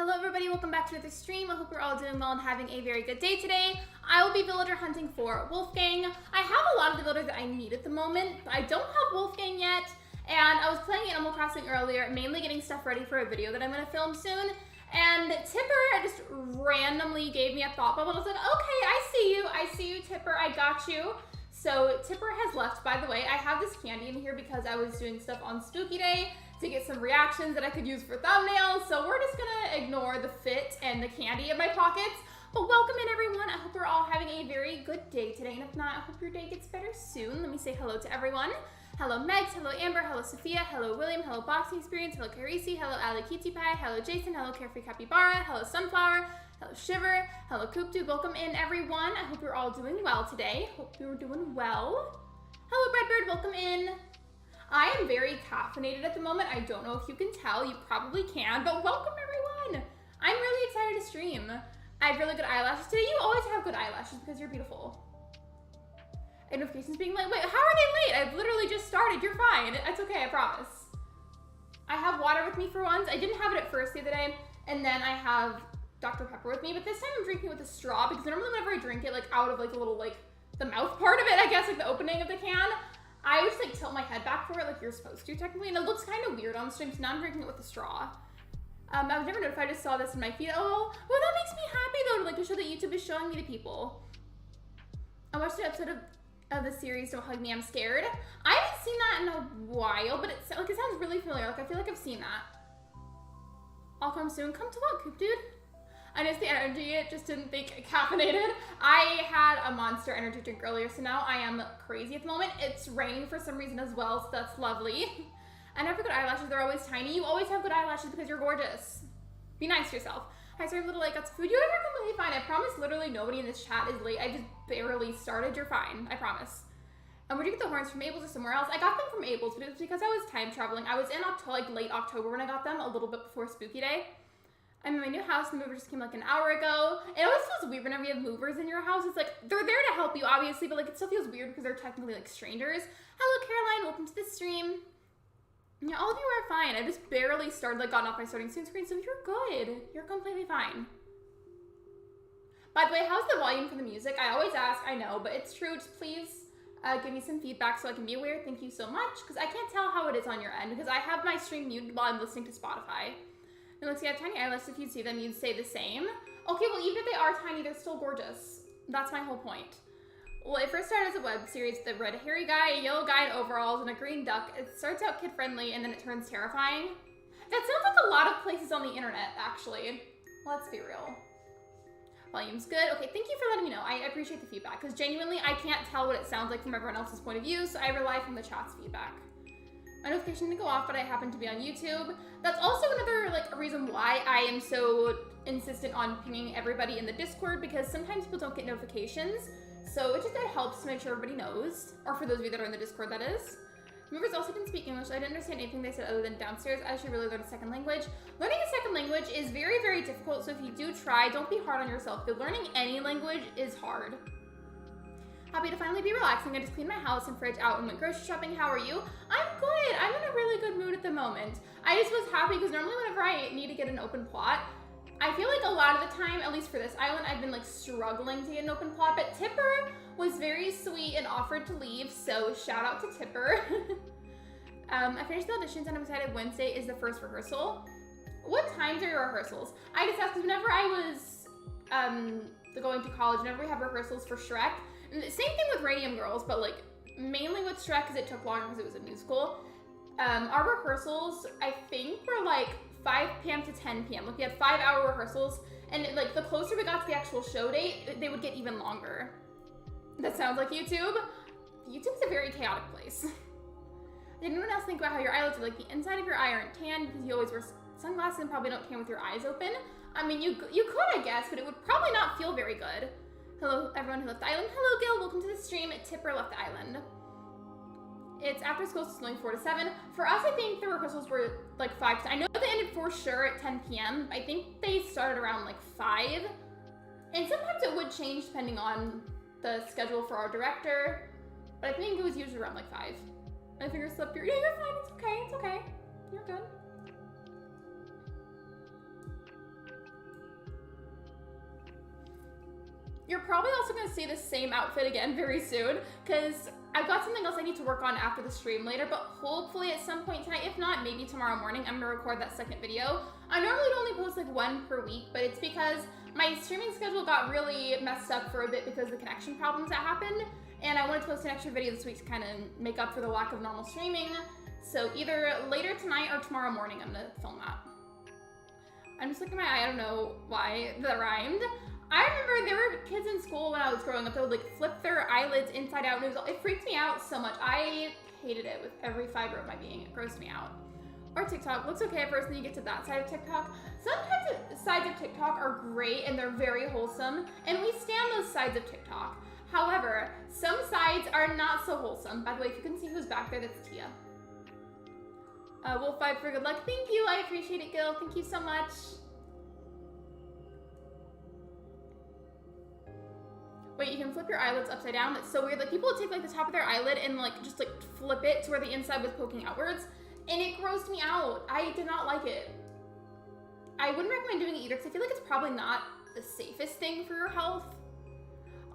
Hello everybody, welcome back to another stream. I hope you're all doing well and having a very good day today. I will be villager hunting for Wolfgang. I have a lot of the villagers that I need at the moment, but I don't have Wolfgang yet. And I was playing Animal Crossing earlier, mainly getting stuff ready for a video that I'm going to film soon. And Tipper just randomly gave me a thought bubble and I was like, okay, I see you Tipper, I got you. So Tipper has left, by the way. I have this candy in here because I was doing stuff on Spooky Day to get some reactions that I could use for thumbnails. So we're just gonna ignore the fit and the candy in my pockets. But welcome in everyone. I hope we're all having a very good day today. And if not, I hope your day gets better soon. Let me say hello to everyone. Hello Megs, hello Amber, hello Sophia, hello William, hello Boxing Experience, hello Carisi, hello Ali Kitty Pie, hello Jason, hello Carefree Capybara, hello Sunflower, hello Shiver, hello Koopdu. Welcome in everyone. I hope you're all doing well today. Hope you're doing well. Hello Breadbird, welcome in. I am very caffeinated at the moment. I don't know if you can tell. You probably can, but welcome everyone. I'm really excited to stream. I have really good eyelashes today. You always have good eyelashes because you're beautiful. And notifications being late. Wait, how are they late? I've literally just started. You're fine. It's okay, I promise. I have water with me for once. I didn't have it at first the other day, and then I have Dr. Pepper with me, but this time I'm drinking with a straw because normally whenever I drink it, like out of like a little like the mouth part of it, I guess, like the opening of the can, I always like tilt my head back for it like you're supposed to technically, and it looks kind of weird on stream, so now I'm drinking it with a straw. I was never notified. I just saw this in my feed. Oh, well that makes me happy though, to show that YouTube is showing me to people. I watched an episode of the series Don't Hug Me, I'm Scared. I haven't seen that in a while, but it sounds really familiar. Like I feel like I've seen that. I'll come soon. Come to what, Coop Dude? I noticed the energy, it just didn't think caffeinated. I had a Monster energy drink earlier, so now I am crazy at the moment. It's raining for some reason as well, so that's lovely. I never have good eyelashes, they're always tiny. You always have good eyelashes because you're gorgeous. Be nice to yourself. Hi, sorry, little late, got some food. You guys are completely fine. I promise literally nobody in this chat is late. I just barely started. You're fine, I promise. Where'd you get the horns, from Abel's or somewhere else? I got them from Abel's, but it was because I was time traveling. I was in late October when I got them, a little bit before Spooky Day. I'm in my new house, the mover just came like an hour ago. It always feels weird whenever you have movers in your house. It's like, they're there to help you, obviously, but like it still feels weird because they're technically like strangers. Hello, Caroline, welcome to the stream. Yeah, all of you are fine. I just barely started, like gotten off my starting soon screen, so you're good. You're completely fine. By the way, how's the volume for the music? I always ask, I know, but it's true. Just please give me some feedback so I can be aware. Thank you so much, because I can't tell how it is on your end, because I have my stream muted while I'm listening to Spotify. And Lexi, I have tiny eyelashes. If you'd see them, you'd say the same. Okay, well, even if they are tiny, they're still gorgeous. That's my whole point. Well, it first started as a web series, the red hairy guy, a yellow guy in overalls, and a green duck. It starts out kid-friendly, and then it turns terrifying. That sounds like a lot of places on the internet, actually. Let's be real. Volume's good. Okay, thank you for letting me know. I appreciate the feedback, because genuinely, I can't tell what it sounds like from everyone else's point of view, so I rely from the chat's feedback. My notification didn't go off, but I happen to be on YouTube. That's also another like reason why I am so insistent on pinging everybody in the Discord, because sometimes people don't get notifications. So it just helps to make sure everybody knows, or for those of you that are in the Discord, that is. Movers also didn't speak English. I didn't understand anything they said other than downstairs. I should really learn a second language. Learning a second language is very, very difficult, so if you do try, don't be hard on yourself, because learning any language is hard. Happy to finally be relaxing. I just cleaned my house and fridge out and went grocery shopping. How are you? I'm good. I'm in a really good mood at the moment. I just was happy because normally whenever I need to get an open plot, I feel like a lot of the time, at least for this island, I've been like struggling to get an open plot, but Tipper was very sweet and offered to leave, so shout out to Tipper. I finished the auditions and I'm excited. Wednesday is the first rehearsal. What times are your rehearsals? I just asked because whenever I was going to college, whenever we have rehearsals for Shrek, same thing with Radium Girls, but like mainly with Shrek because it took longer because it was a musical. Our rehearsals, I think, were like 5 p.m. to 10 p.m. Like we had 5-hour rehearsals, and like the closer we got to the actual show date, they would get even longer. That sounds like YouTube. YouTube's a very chaotic place. Did anyone else think about how your eyelids are like the inside of your eye aren't tan because you always wear sunglasses and probably don't tan with your eyes open? I mean, you could, I guess, but it would probably not feel very good. Hello, everyone who left the island. Hello, Gil. Welcome to the stream. Tipper left the island. It's after school, so it's only 4 to 7. For us, I think the rehearsals were like 5 to... I know they ended for sure at 10 p.m. I think they started around like 5. And sometimes it would change depending on the schedule for our director. But I think it was usually around like 5. My finger slipped here. Yeah, you're fine. It's okay. It's okay. You're good. you're probably also gonna see the same outfit again very soon, because I've got something else I need to work on after the stream later, but hopefully at some point tonight, if not, maybe tomorrow morning, I'm gonna record that second video. I normally only post like one per week, but it's because my streaming schedule got really messed up for a bit because of the connection problems that happened, and I wanted to post an extra video this week to kind of make up for the lack of normal streaming. So either later tonight or tomorrow morning, I'm gonna film that. I'm just looking at my eye, I don't know why that rhymed. I remember there were kids in school when I was growing up that would like flip their eyelids inside out, and it freaked me out so much. I hated it with every fiber of my being. It grossed me out. Or TikTok. Looks okay at first, then you get to that side of TikTok. Sometimes sides of TikTok are great and they're very wholesome, and we stand those sides of TikTok. However, some sides are not so wholesome. By the way, if you can see who's back there, that's Tia. Wolf vibe for good luck. Thank you. I appreciate it, Gil. Thank you so much. Wait, you can flip your eyelids upside down? That's so weird. Like, people would take like the top of their eyelid and like just like flip it to where the inside was poking outwards, and it grossed me out. I did not like it. I wouldn't recommend doing it either because I feel like it's probably not the safest thing for your health.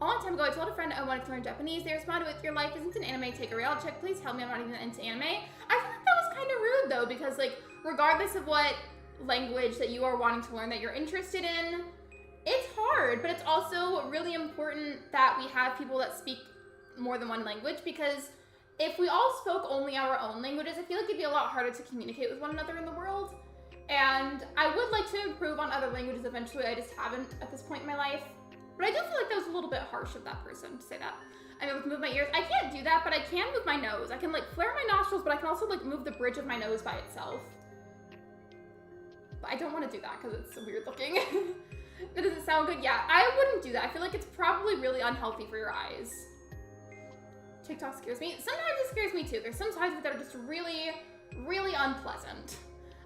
A long time ago, I told a friend I wanted to learn Japanese. They responded with, "Your life isn't an anime, take a reality check. Please help me, I'm not even into anime." I feel like that was kind of rude though, because like, regardless of what language that you are wanting to learn that you're interested in, it's hard, but it's also really important that we have people that speak more than one language, because if we all spoke only our own languages, I feel like it'd be a lot harder to communicate with one another in the world. And I would like to improve on other languages eventually, I just haven't at this point in my life. But I do feel like that was a little bit harsh of that person to say that. I'm able to move my ears. I can't do that, but I can move my nose. I can like flare my nostrils, but I can also like move the bridge of my nose by itself. But I don't want to do that because it's so weird looking. But does it sound good? Yeah, I wouldn't do that. I feel like it's probably really unhealthy for your eyes. TikTok scares me. Sometimes it scares me too. There's some sides of it that are just really, really unpleasant.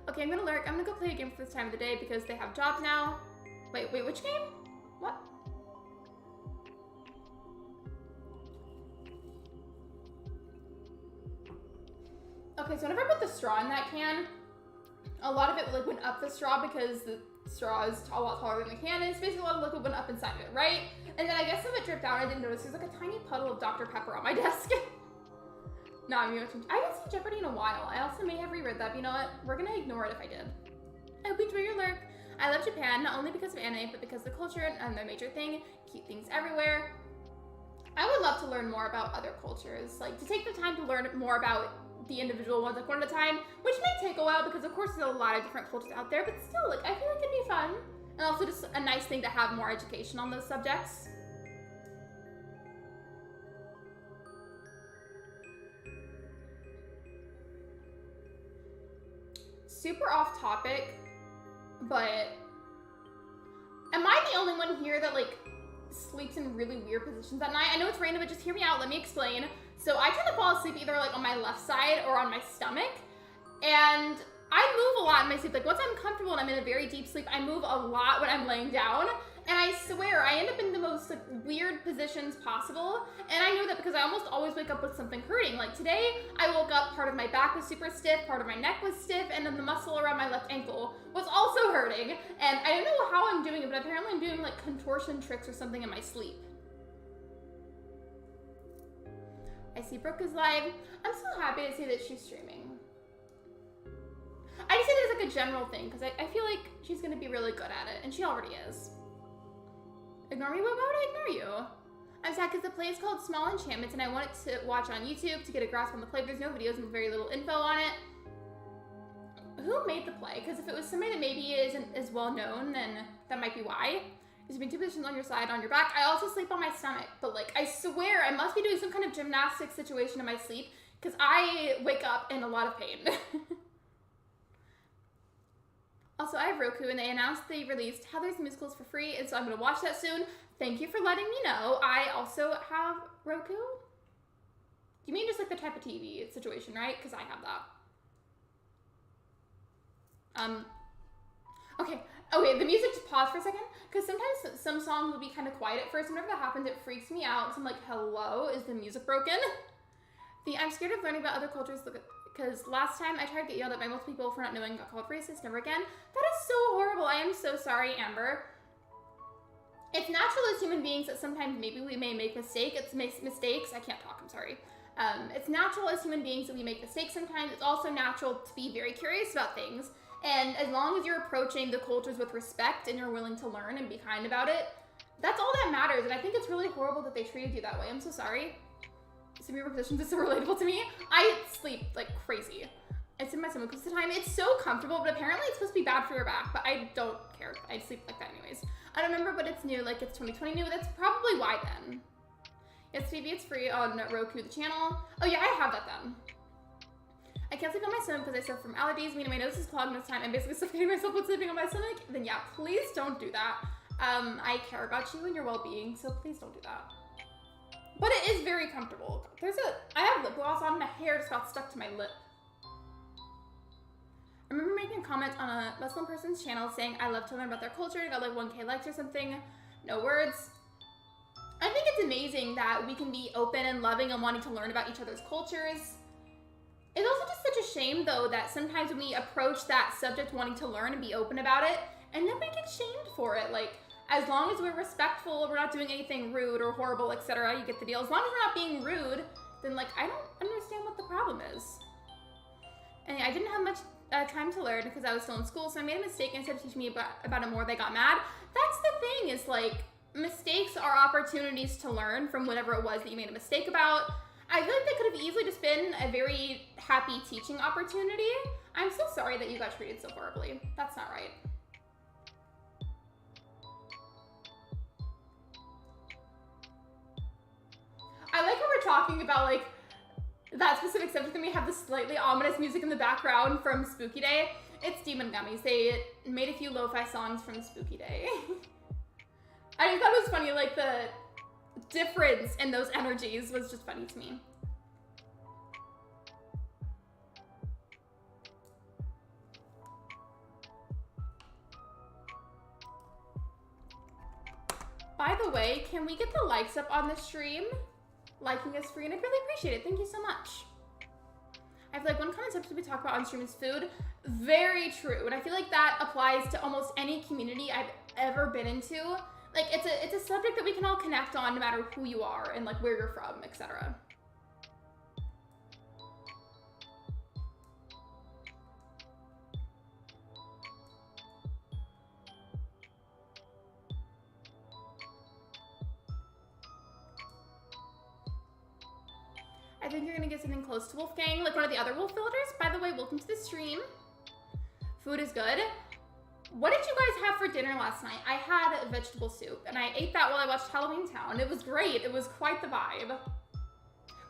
Okay, I'm gonna lurk. I'm gonna go play a game for this time of the day because they have jobs now. Wait, which game? What? Okay, so whenever I put the straw in that can, a lot of it like went up the straw because the straw is a lot taller than the can is. Basically a lot of liquid went up inside of it, right? And then I guess some of it dripped out. I didn't notice there's like a tiny puddle of Dr. Pepper on my desk. No, I haven't seen Jeopardy in a while. I also may have reread that, but you know what? We're gonna ignore it if I did. I hope you enjoy your lurk. I love Japan, not only because of anime, but because of the culture and their major thing, cute things everywhere. I would love to learn more about other cultures, like to take the time to learn more about the individual ones like one at a time, which may take a while because of course there's a lot of different cultures out there, but still, like, I feel like it'd be fun. And also just a nice thing to have more education on those subjects. Super off topic, but am I the only one here that like sleeps in really weird positions at night? I know it's random, but just hear me out. Let me explain. So I tend to fall asleep either like on my left side or on my stomach, and I move a lot in my sleep. Like once I'm comfortable and I'm in a very deep sleep, I move a lot when I'm laying down, and I swear I end up in the most like weird positions possible. And I know that because I almost always wake up with something hurting. Like today, I woke up, part of my back was super stiff, part of my neck was stiff, and then the muscle around my left ankle was also hurting. And I don't know how I'm doing it, but apparently I'm doing like contortion tricks or something in my sleep. I see Brooke is live. I'm so happy to see that she's streaming. I just say that as like a general thing because I feel like she's gonna be really good at it, and she already is. Ignore me? Why would I ignore you? I'm sad because the play is called Small Enchantments and I wanted to watch on YouTube to get a grasp on the play, but there's no videos and very little info on it. Who made the play? Because if it was somebody that maybe isn't as well known, then that might be why. There's been two positions on your side, on your back. I also sleep on my stomach, but like I swear I must be doing some kind of gymnastics situation in my sleep because I wake up in a lot of pain. Also, I have Roku, and they announced they released Heather's Musicals for free, and so I'm going to watch that soon. Thank you for letting me know. I also have Roku. You mean just like the type of TV situation, right? Because I have that. Okay, the music just paused for a second, because sometimes some songs will be kind of quiet at first. Whenever that happens, it freaks me out. So I'm like, hello, is the music broken? I'm scared of learning about other cultures. Look at... Because last time I tried to get yelled at by multiple people for not knowing, got called racist. Never again. That is so horrible. I am so sorry, Amber. It's natural as human beings that sometimes maybe we may make mistakes. I can't talk, I'm sorry. It's natural as human beings that we make mistakes sometimes. It's also natural to be very curious about things. And as long as you're approaching the cultures with respect and you're willing to learn and be kind about it, that's all that matters. And I think it's really horrible that they treated you that way. I'm so sorry. Some of your positions is so relatable to me. I sleep like crazy. It's in my stomach most of the time. It's so comfortable, but apparently it's supposed to be bad for your back, but I don't care. I sleep like that anyways. I don't remember, but it's new, like it's 2020 new. That's probably why then. Yes, maybe it's free on Roku, the channel. Oh yeah, I have that then. I can't sleep on my stomach because I suffer from allergies, meaning my nose is clogged most of the time. I'm basically suffocating myself with sleeping on my stomach. Then yeah, please don't do that. I care about you and your well-being, so please don't do that. But it is very comfortable. I have lip gloss on, my hair just got stuck to my lip. I remember making a comment on a Muslim person's channel saying, I love to learn about their culture. I got like 1K likes or something. No words. I think it's amazing that we can be open and loving and wanting to learn about each other's cultures. It's also just such a shame though that sometimes when we approach that subject wanting to learn and be open about it, and then we get shamed for it. Like, as long as we're respectful, we're not doing anything rude or horrible, etc., you get the deal. As long as we're not being rude, then like, I don't understand what the problem is. And I didn't have much time to learn because I was still in school, so I made a mistake, and instead of teaching me about it more, they got mad. That's the thing, is like, mistakes are opportunities to learn from whatever it was that you made a mistake about. I feel like that could have easily just been a very happy teaching opportunity. I'm so sorry that you got treated so horribly. That's not right. I like how we're talking about like that specific subject and we have this slightly ominous music in the background from Spooky Day. It's Demon Gummies. They made a few lo-fi songs from Spooky Day. I just thought it was funny, like the difference in those energies was just funny to me. By the way, can we get the likes up on the stream? Liking is free and I'd really appreciate it. Thank you so much. I feel like one common subject we talk about on stream is food. Very true. And I feel like that applies to almost any community I've ever been into. Like it's a subject that we can all connect on no matter who you are and like where you're from, etc. I think you're gonna get something close to Wolfgang, like one of the other wolf villagers. By the way, welcome to the stream. Food is good. What did you guys have for dinner last night? I had a vegetable soup and I ate that while I watched Halloween Town. It was great. It was quite the vibe.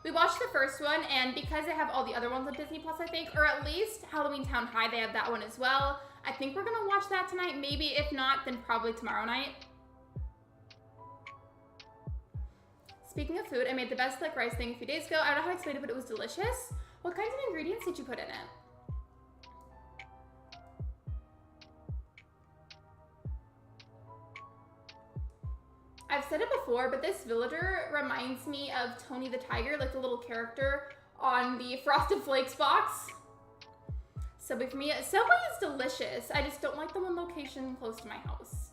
We watched the first one, and because they have all the other ones on Disney Plus, I think, or at least Halloween Town High, they have that one as well. I think we're gonna watch that tonight. Maybe if not, then probably tomorrow night. Speaking of food, I made the best like rice thing a few days ago. I don't know how to explain it, but it was delicious. What kinds of ingredients did you put in it? I've said it before, but this villager reminds me of Tony the Tiger, like the little character on the Frosted Flakes box. Subway for me. Subway is delicious. I just don't like the one location close to my house.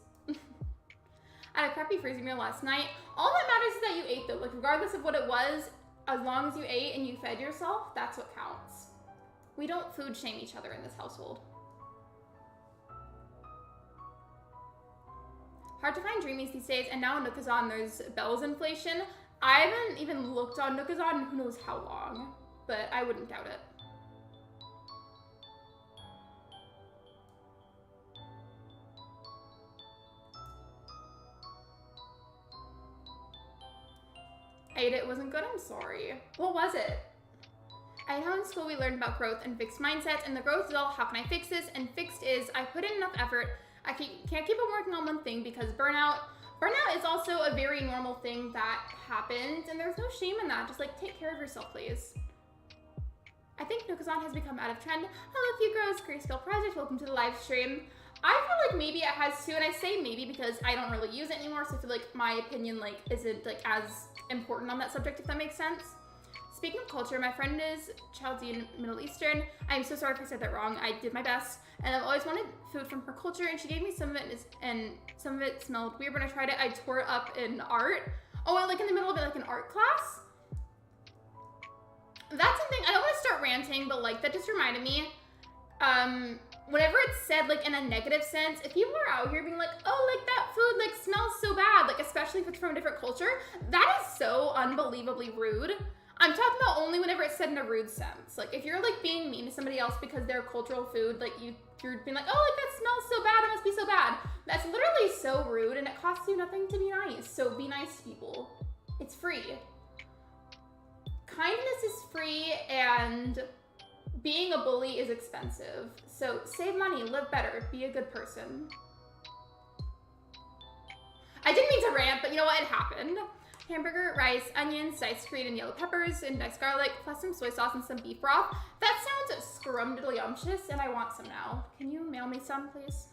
I had a crappy freezer meal last night. All that matters is that you ate though. Like regardless of what it was, as long as you ate and you fed yourself, that's what counts. We don't food shame each other in this household. Hard to find Dreamies these days, and now on Nookazon there's Bell's inflation. I haven't even looked on Nookazon in who knows how long, but I wouldn't doubt it. I ate it, wasn't good, I'm sorry. What was it? I know in school we learned about growth and fixed mindsets, and the growth is all, how can I fix this? And fixed is, I put in enough effort, I can't keep on working on one thing because burnout is also a very normal thing that happens, and there's no shame in that. Just like, take care of yourself, please. I think Nookazon has become out of trend. Hello, Fugros, Grayscale Project, welcome to the live stream. I feel like maybe it has too, and I say maybe because I don't really use it anymore, so I feel like my opinion like isn't like as important on that subject, if that makes sense. Speaking of culture, my friend is Chaldean Middle Eastern. I'm so sorry if I said that wrong. I did my best. And I've always wanted food from her culture, and she gave me some of it, and some of it smelled weird. When I tried it, I tore it up in art. Oh, and like in the middle of it, like an art class. That's something, I don't want to start ranting, but like that just reminded me. Whenever it's said like in a negative sense, if people are out here being like, oh, like that food like smells so bad, like especially if it's from a different culture, that is so unbelievably rude. I'm talking about only whenever it's said in a rude sense. Like if you're like being mean to somebody else because their cultural food, like you're being like, oh, like that smells so bad, it must be so bad. That's literally so rude, and it costs you nothing to be nice. So be nice to people. It's free. Kindness is free, and being a bully is expensive. So save money, live better, be a good person. I didn't mean to rant, but you know what? It happened. Hamburger, rice, onions, diced green and yellow peppers, and diced garlic, plus some soy sauce and some beef broth. That sounds scrumdiddlyumptious, and I want some now. Can you mail me some, please?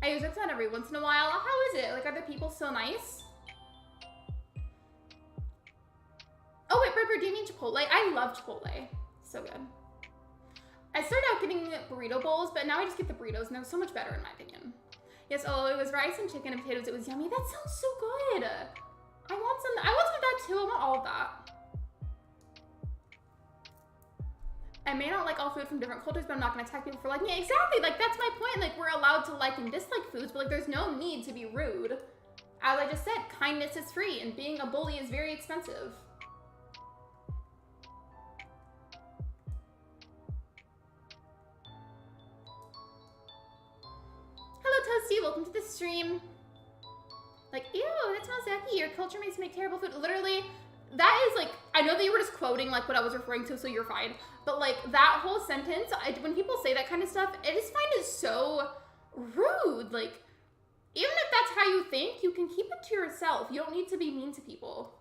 I use it every once in a while. How is it? Like, are the people so nice? Oh, wait, Berber, do you mean Chipotle? I love Chipotle. So good. I started out getting burrito bowls, but now I just get the burritos, and they're so much better in my opinion. Yes, oh, it was rice and chicken and potatoes. It was yummy. That sounds so good. I want some of that too. I want all of that. I may not like all food from different cultures, but I'm not going to attack people for liking it. Exactly. Like, that's my point. Like, we're allowed to like and dislike foods, but like, there's no need to be rude. As I just said, kindness is free, and being a bully is very expensive. Hello, Toasty. Welcome to the stream. Like, ew, that smells yucky. Your culture makes me make terrible food. Literally, that is like, I know that you were just quoting like what I was referring to, so you're fine. But like that whole sentence, when people say that kind of stuff, I just find it so rude. Like, even if that's how you think, you can keep it to yourself. You don't need to be mean to people.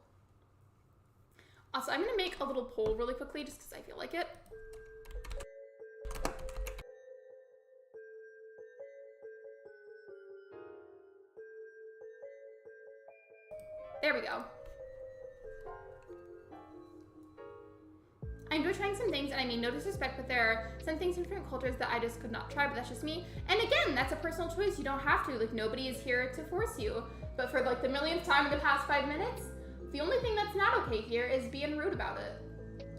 Also, I'm gonna make a little poll really quickly just because I feel like it. There we go. I enjoy trying some things, and I mean no disrespect, but there are some things in different cultures that I just could not try, but that's just me. And again, that's a personal choice. You don't have to. Like, nobody is here to force you. But for like the millionth time in the past 5 minutes, the only thing that's not okay here is being rude about it.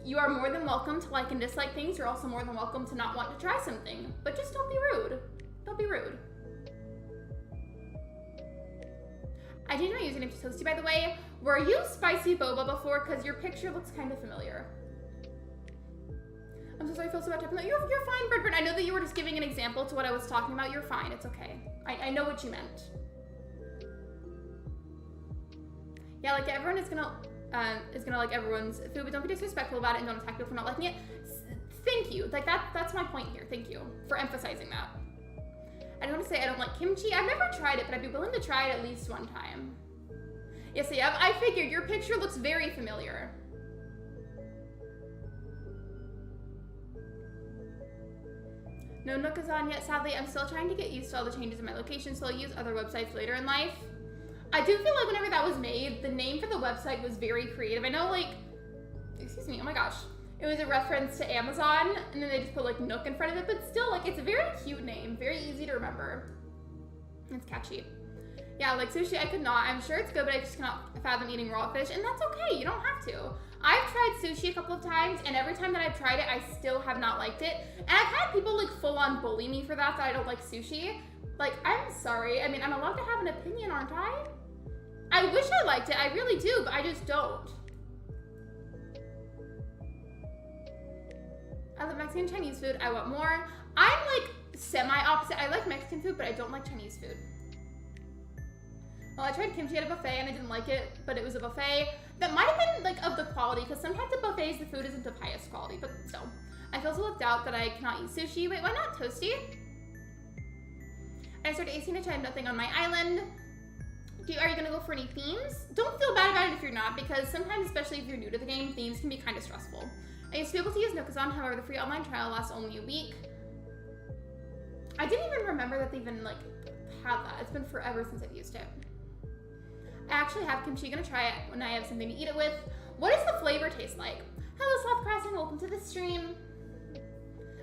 You are more than welcome to like and dislike things. You're also more than welcome to not want to try something. But just don't be rude. Don't be rude. I didn't know username to Toasty, by the way. Were you Spicy Boba before? Because your picture looks kind of familiar. I'm so sorry, I feel so bad. You're fine, Bird. I know that you were just giving an example to what I was talking about. You're fine. It's okay. I know what you meant. Yeah, like everyone is gonna like everyone's food, but don't be disrespectful about it and don't attack people for not liking it. Thank you. Like that's my point here. Thank you for emphasizing that. I don't want to say I don't like kimchi. I've never tried it, but I'd be willing to try it at least one time. Yes, yeah, I figured your picture looks very familiar. No Nookazon yet, sadly. I'm still trying to get used to all the changes in my location, so I'll use other websites later in life. I do feel like whenever that was made, the name for the website was very creative. I know, like, excuse me, oh my gosh. It was a reference to Amazon, and then they just put like Nook in front of it, but still, like, it's a very cute name, very easy to remember. It's catchy. Yeah, like sushi, I could not. I'm sure it's good, but I just cannot fathom eating raw fish, and that's okay. You don't have to. I've tried sushi a couple of times, and every time that I've tried it, I still have not liked it. And I've had people like full on bully me for that I don't like sushi. Like, I'm sorry. I mean, I'm allowed to have an opinion, aren't I? I wish I liked it. I really do, but I just don't. I love Mexican and Chinese food. I want more. I'm like semi-opposite. I like Mexican food, but I don't like Chinese food. Well, I tried kimchi at a buffet and I didn't like it, but it was a buffet that might have been like of the quality, because sometimes at buffets the food isn't of highest quality, but still. I feel so left out that I cannot eat sushi. Wait, why not Toasty? I started ACNH. I have nothing on my island. Are you gonna go for any themes? Don't feel bad about it if you're not, because sometimes, especially if you're new to the game, themes can be kind of stressful. I used to be able to use Nookazon, however, the free online trial lasts only a week. I didn't even remember that they even like had that. It's been forever since I've used it. I actually have kimchi. Gonna try it when I have something to eat it with. What does the flavor taste like? Hello, Sloth Crossing, welcome to the stream.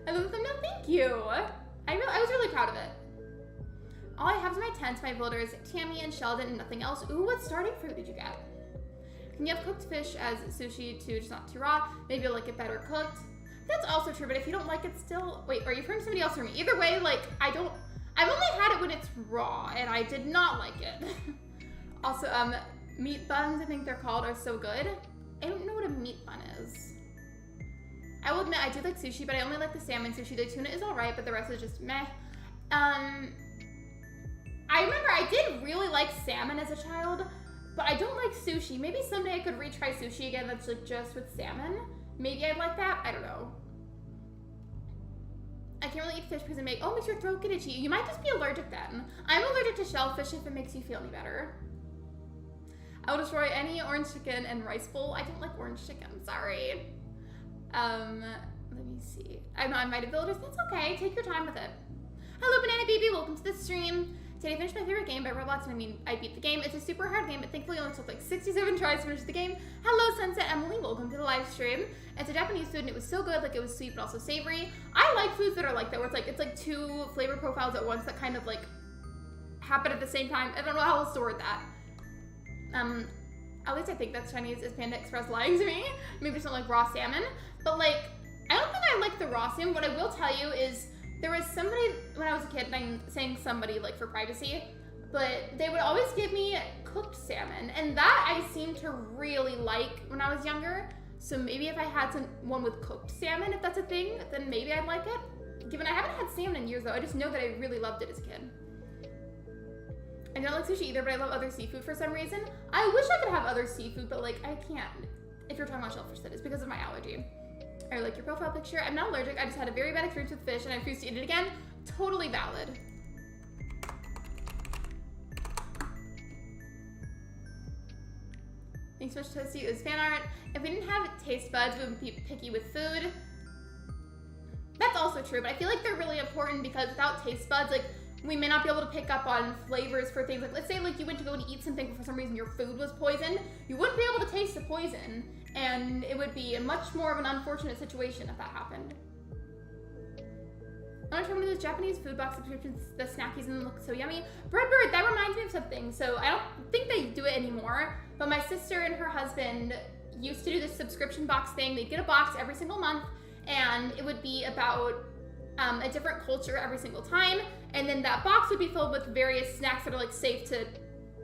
I love the thumbnail, thank you. I was really proud of it. All I have is my tents, my voters, Tammy and Sheldon, and nothing else. Ooh, what starting fruit did you get? Can you have cooked fish as sushi too, just not too raw? Maybe you'll like it better cooked. That's also true, but if you don't like it still, wait, are you referring to somebody else or me? Either way, like, I've only had it when it's raw, and I did not like it. Also, meat buns, I think they're called, are so good. I don't know what a meat bun is. I will admit, I do like sushi, but I only like the salmon sushi. The tuna is all right, but the rest is just meh. I remember I did really like salmon as a child, but I don't like sushi. Maybe someday I could retry sushi again that's like just with salmon. Maybe I'd like that, I don't know. I can't really eat fish because it makes your throat get itchy. You might just be allergic then. I'm allergic to shellfish if it makes you feel any better. I will destroy any orange chicken and rice bowl. I don't like orange chicken, sorry. Let me see. I'm not invited villagers, that's okay. Take your time with it. Hello, Banana Baby, welcome to the stream. Today I finished my favorite game by Roblox, and I mean, I beat the game. It's a super hard game, but thankfully only took like 67 tries to finish the game. Hello, Sunset Emily, welcome to the live stream. It's a Japanese food, and it was so good, like it was sweet, but also savory. I like foods that are like that, where it's like two flavor profiles at once that kind of like happen at the same time. I don't know how else to word that. At least I think that's Chinese. Is Panda Express lying to me? Maybe it's not like raw salmon, but like, I don't think I like the raw salmon. What I will tell you is, there was somebody, when I was a kid, and I'm saying somebody like for privacy, but they would always give me cooked salmon, and that I seem to really like when I was younger. So maybe if I had one with cooked salmon, if that's a thing, then maybe I'd like it. Given I haven't had salmon in years though, I just know that I really loved it as a kid. I don't like sushi either, but I love other seafood for some reason. I wish I could have other seafood, but like I can't. If you're talking about shellfish, that is because of my allergy. I like your profile picture. I'm not allergic. I just had a very bad experience with fish and I refuse to eat it again. Totally valid. Thanks so much, Toasty. It was fan art. If we didn't have taste buds, we would be picky with food. That's also true, but I feel like they're really important because without taste buds, like we may not be able to pick up on flavors for things. Like let's say like you went to go and eat something, but for some reason your food was poisoned. You wouldn't be able to taste the poison. And it would be a much more of an unfortunate situation if that happened. I want to try one of those Japanese food box subscriptions, the snackies, and look so yummy. Breadbird, that reminds me of something. So I don't think they do it anymore, but my sister and her husband used to do this subscription box thing. They'd get a box every single month, and it would be about a different culture every single time. And then that box would be filled with various snacks that are like safe to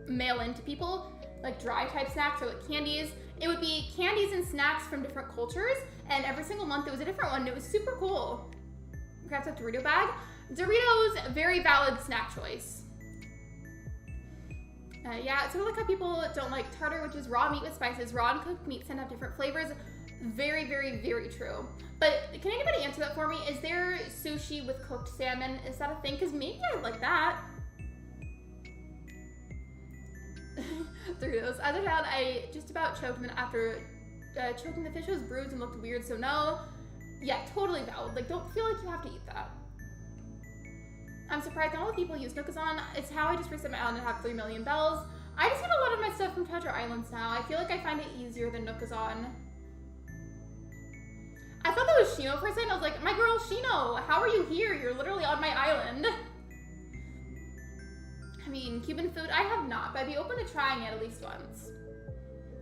mail in to people, like dry type snacks or like candies. It would be candies and snacks from different cultures, and every single month it was a different one. It was super cool. Grabs a Dorito bag. Doritos, very valid snack choice. Yeah, it's sort of like how people don't like tartar, which is raw meat with spices. Raw and cooked meats tend to have different flavors. Very, very, very true. But can anybody answer that for me? Is there sushi with cooked salmon? Is that a thing? Because maybe I'd like that. Doritos. As a child, I just about choked, and then after choking, the fish was bruised and looked weird, so no. Yeah, totally valid. Like, don't feel like you have to eat that. I'm surprised not all the people use Nookazon. It's how I just reset my island and have 3 million bells. I just get a lot of my stuff from Treasure Islands now. I feel like I find it easier than Nookazon. I thought that was Shino for a second. I was like, my girl Shino, how are you here? You're literally on my island. I mean, Cuban food, I have not, but I'd be open to trying it at least once.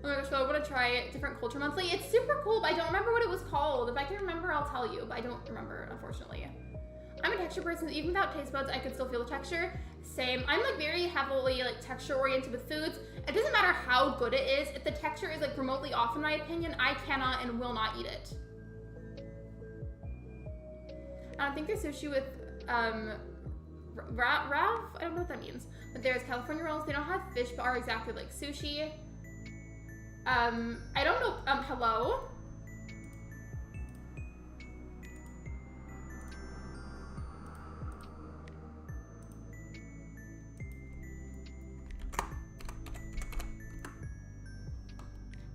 Oh my gosh, so I want to try it, Different Culture Monthly. It's super cool, but I don't remember what it was called. If I can remember, I'll tell you, but I don't remember, unfortunately. I'm a texture person. Even without taste buds, I could still feel the texture. Same. I'm like very heavily like texture oriented with foods. It doesn't matter how good it is. If the texture is like remotely off, in my opinion, I cannot and will not eat it. I don't think there's sushi with Rav? I don't know what that means. But there's California rolls. They don't have fish, but are exactly like sushi. I don't know. Hello?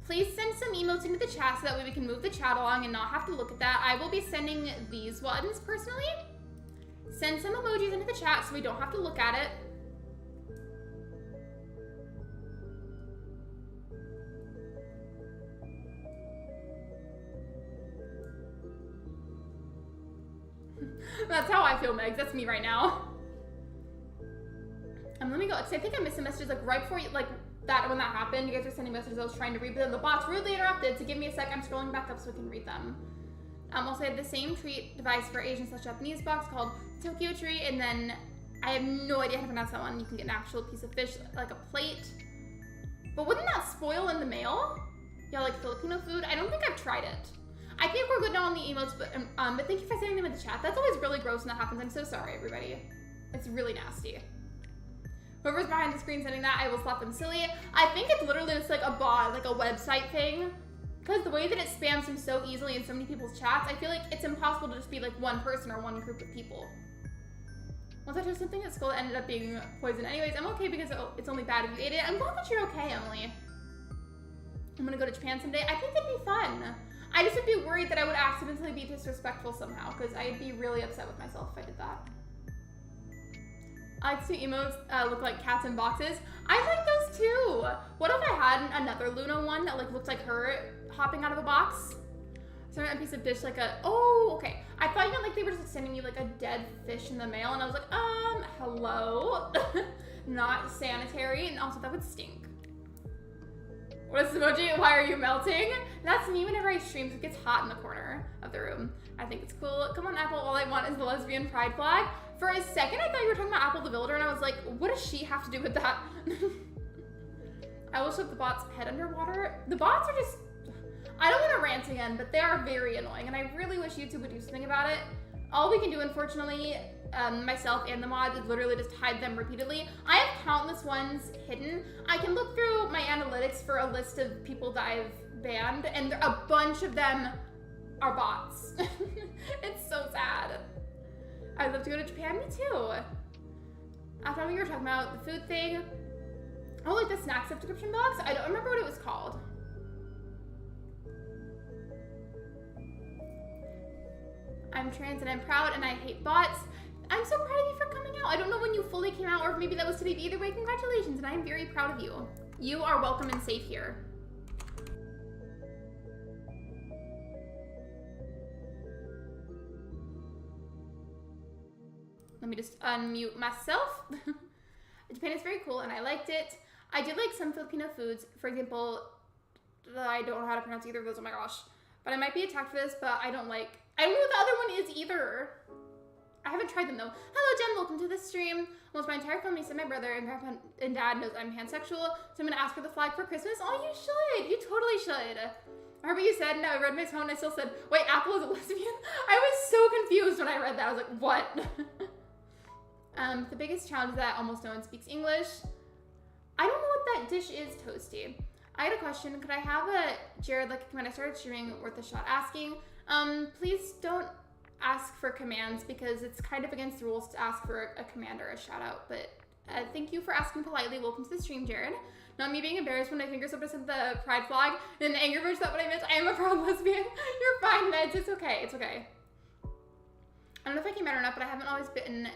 Please send some emotes into the chat so that way we can move the chat along and not have to look at that. I will be sending these ones personally. Send some emojis into the chat so we don't have to look at it. That's how I feel, Meg. That's me right now. Let me go, because I think I missed the messages like right before you, like that when that happened. You guys were sending messages I was trying to read, but then the bots rudely interrupted. So give me a sec. I'm scrolling back up so we can read them. Also, I have the same treat device for Asian/Japanese box called Tokyo Tree, and then I have no idea how to pronounce that one. You can get an actual piece of fish, like a plate. But wouldn't that spoil in the mail? Yeah, like Filipino food. I don't think I've tried it. I think we're good now on the emotes, but thank you for sending them in the chat. That's always really gross when that happens. I'm so sorry, everybody. It's really nasty. Whoever's behind the screen sending that, I will slap them silly. I think it's literally just like a bot, like a website thing. Because the way that it spams them so easily in so many people's chats, I feel like it's impossible to just be like one person or one group of people. Once I tried something at school that ended up being poison. Anyways, I'm okay because it's only bad if you ate it. I'm glad that you're okay, Emily. I'm gonna go to Japan someday. I think it'd be fun. I just would be worried that I would accidentally be disrespectful somehow, because I'd be really upset with myself if I did that. I like to see emotes look like cats in boxes. I like those too. What if I had another Luna one that like looked like her hopping out of a box? Sending a piece of fish like a, oh, okay. I thought you meant like they were just sending me like a dead fish in the mail, and I was like, hello? Not sanitary, and also that would stink. What is emoji? Why are you melting? That's me whenever I stream, so it gets hot in the corner of the room. I think it's cool. Come on, Apple, all I want is the lesbian pride flag. For a second, I thought you were talking about Apple the Builder, and I was like, what does she have to do with that? I will shove the bot's head underwater. The bots are just, I don't want to rant again, but they are very annoying, and I really wish YouTube would do something about it. All we can do, unfortunately, myself and the mod, is literally just hide them repeatedly. I have countless ones hidden. I can look through my analytics for a list of people that I've banned, and a bunch of them are bots. It's so sad. I'd love to go to Japan, me too. I thought we were talking about the food thing. Oh, like the snack subscription box? I don't remember what it was called. I'm trans and I'm proud and I hate bots. I'm so proud of you for coming out. I don't know when you fully came out or if maybe that was today, but either way, congratulations, and I am very proud of you. You are welcome and safe here. Let me just unmute myself. Japan is very cool and I liked it. I did like some Filipino foods. For example, I don't know how to pronounce either of those, oh my gosh. But I might be attacked for this, but I don't know what the other one is either. I haven't tried them though. Hello Jen, welcome to the stream. Almost my entire family said my brother and grandpa and dad knows I'm pansexual, so I'm gonna ask for the flag for Christmas. Oh, you should. You totally should. I heard what you said, and I read my tone, and I still said, wait, Apple is a lesbian? I was so confused when I read that. I was like, what? The biggest challenge is that almost no one speaks English. I don't know what that dish is, Toasty. I had a question. Could I have a Jared, like when I started streaming, worth a shot asking? Please don't ask for commands because it's kind of against the rules to ask for a command or a shout out, but thank you for asking politely. Welcome to the stream, Jared. Not me being embarrassed when my fingers up to the pride flag and the anger verge, that's what I meant. I am a proud lesbian. You're fine, Meds. It's okay. It's okay. I don't know if I came out or not, but I haven't always been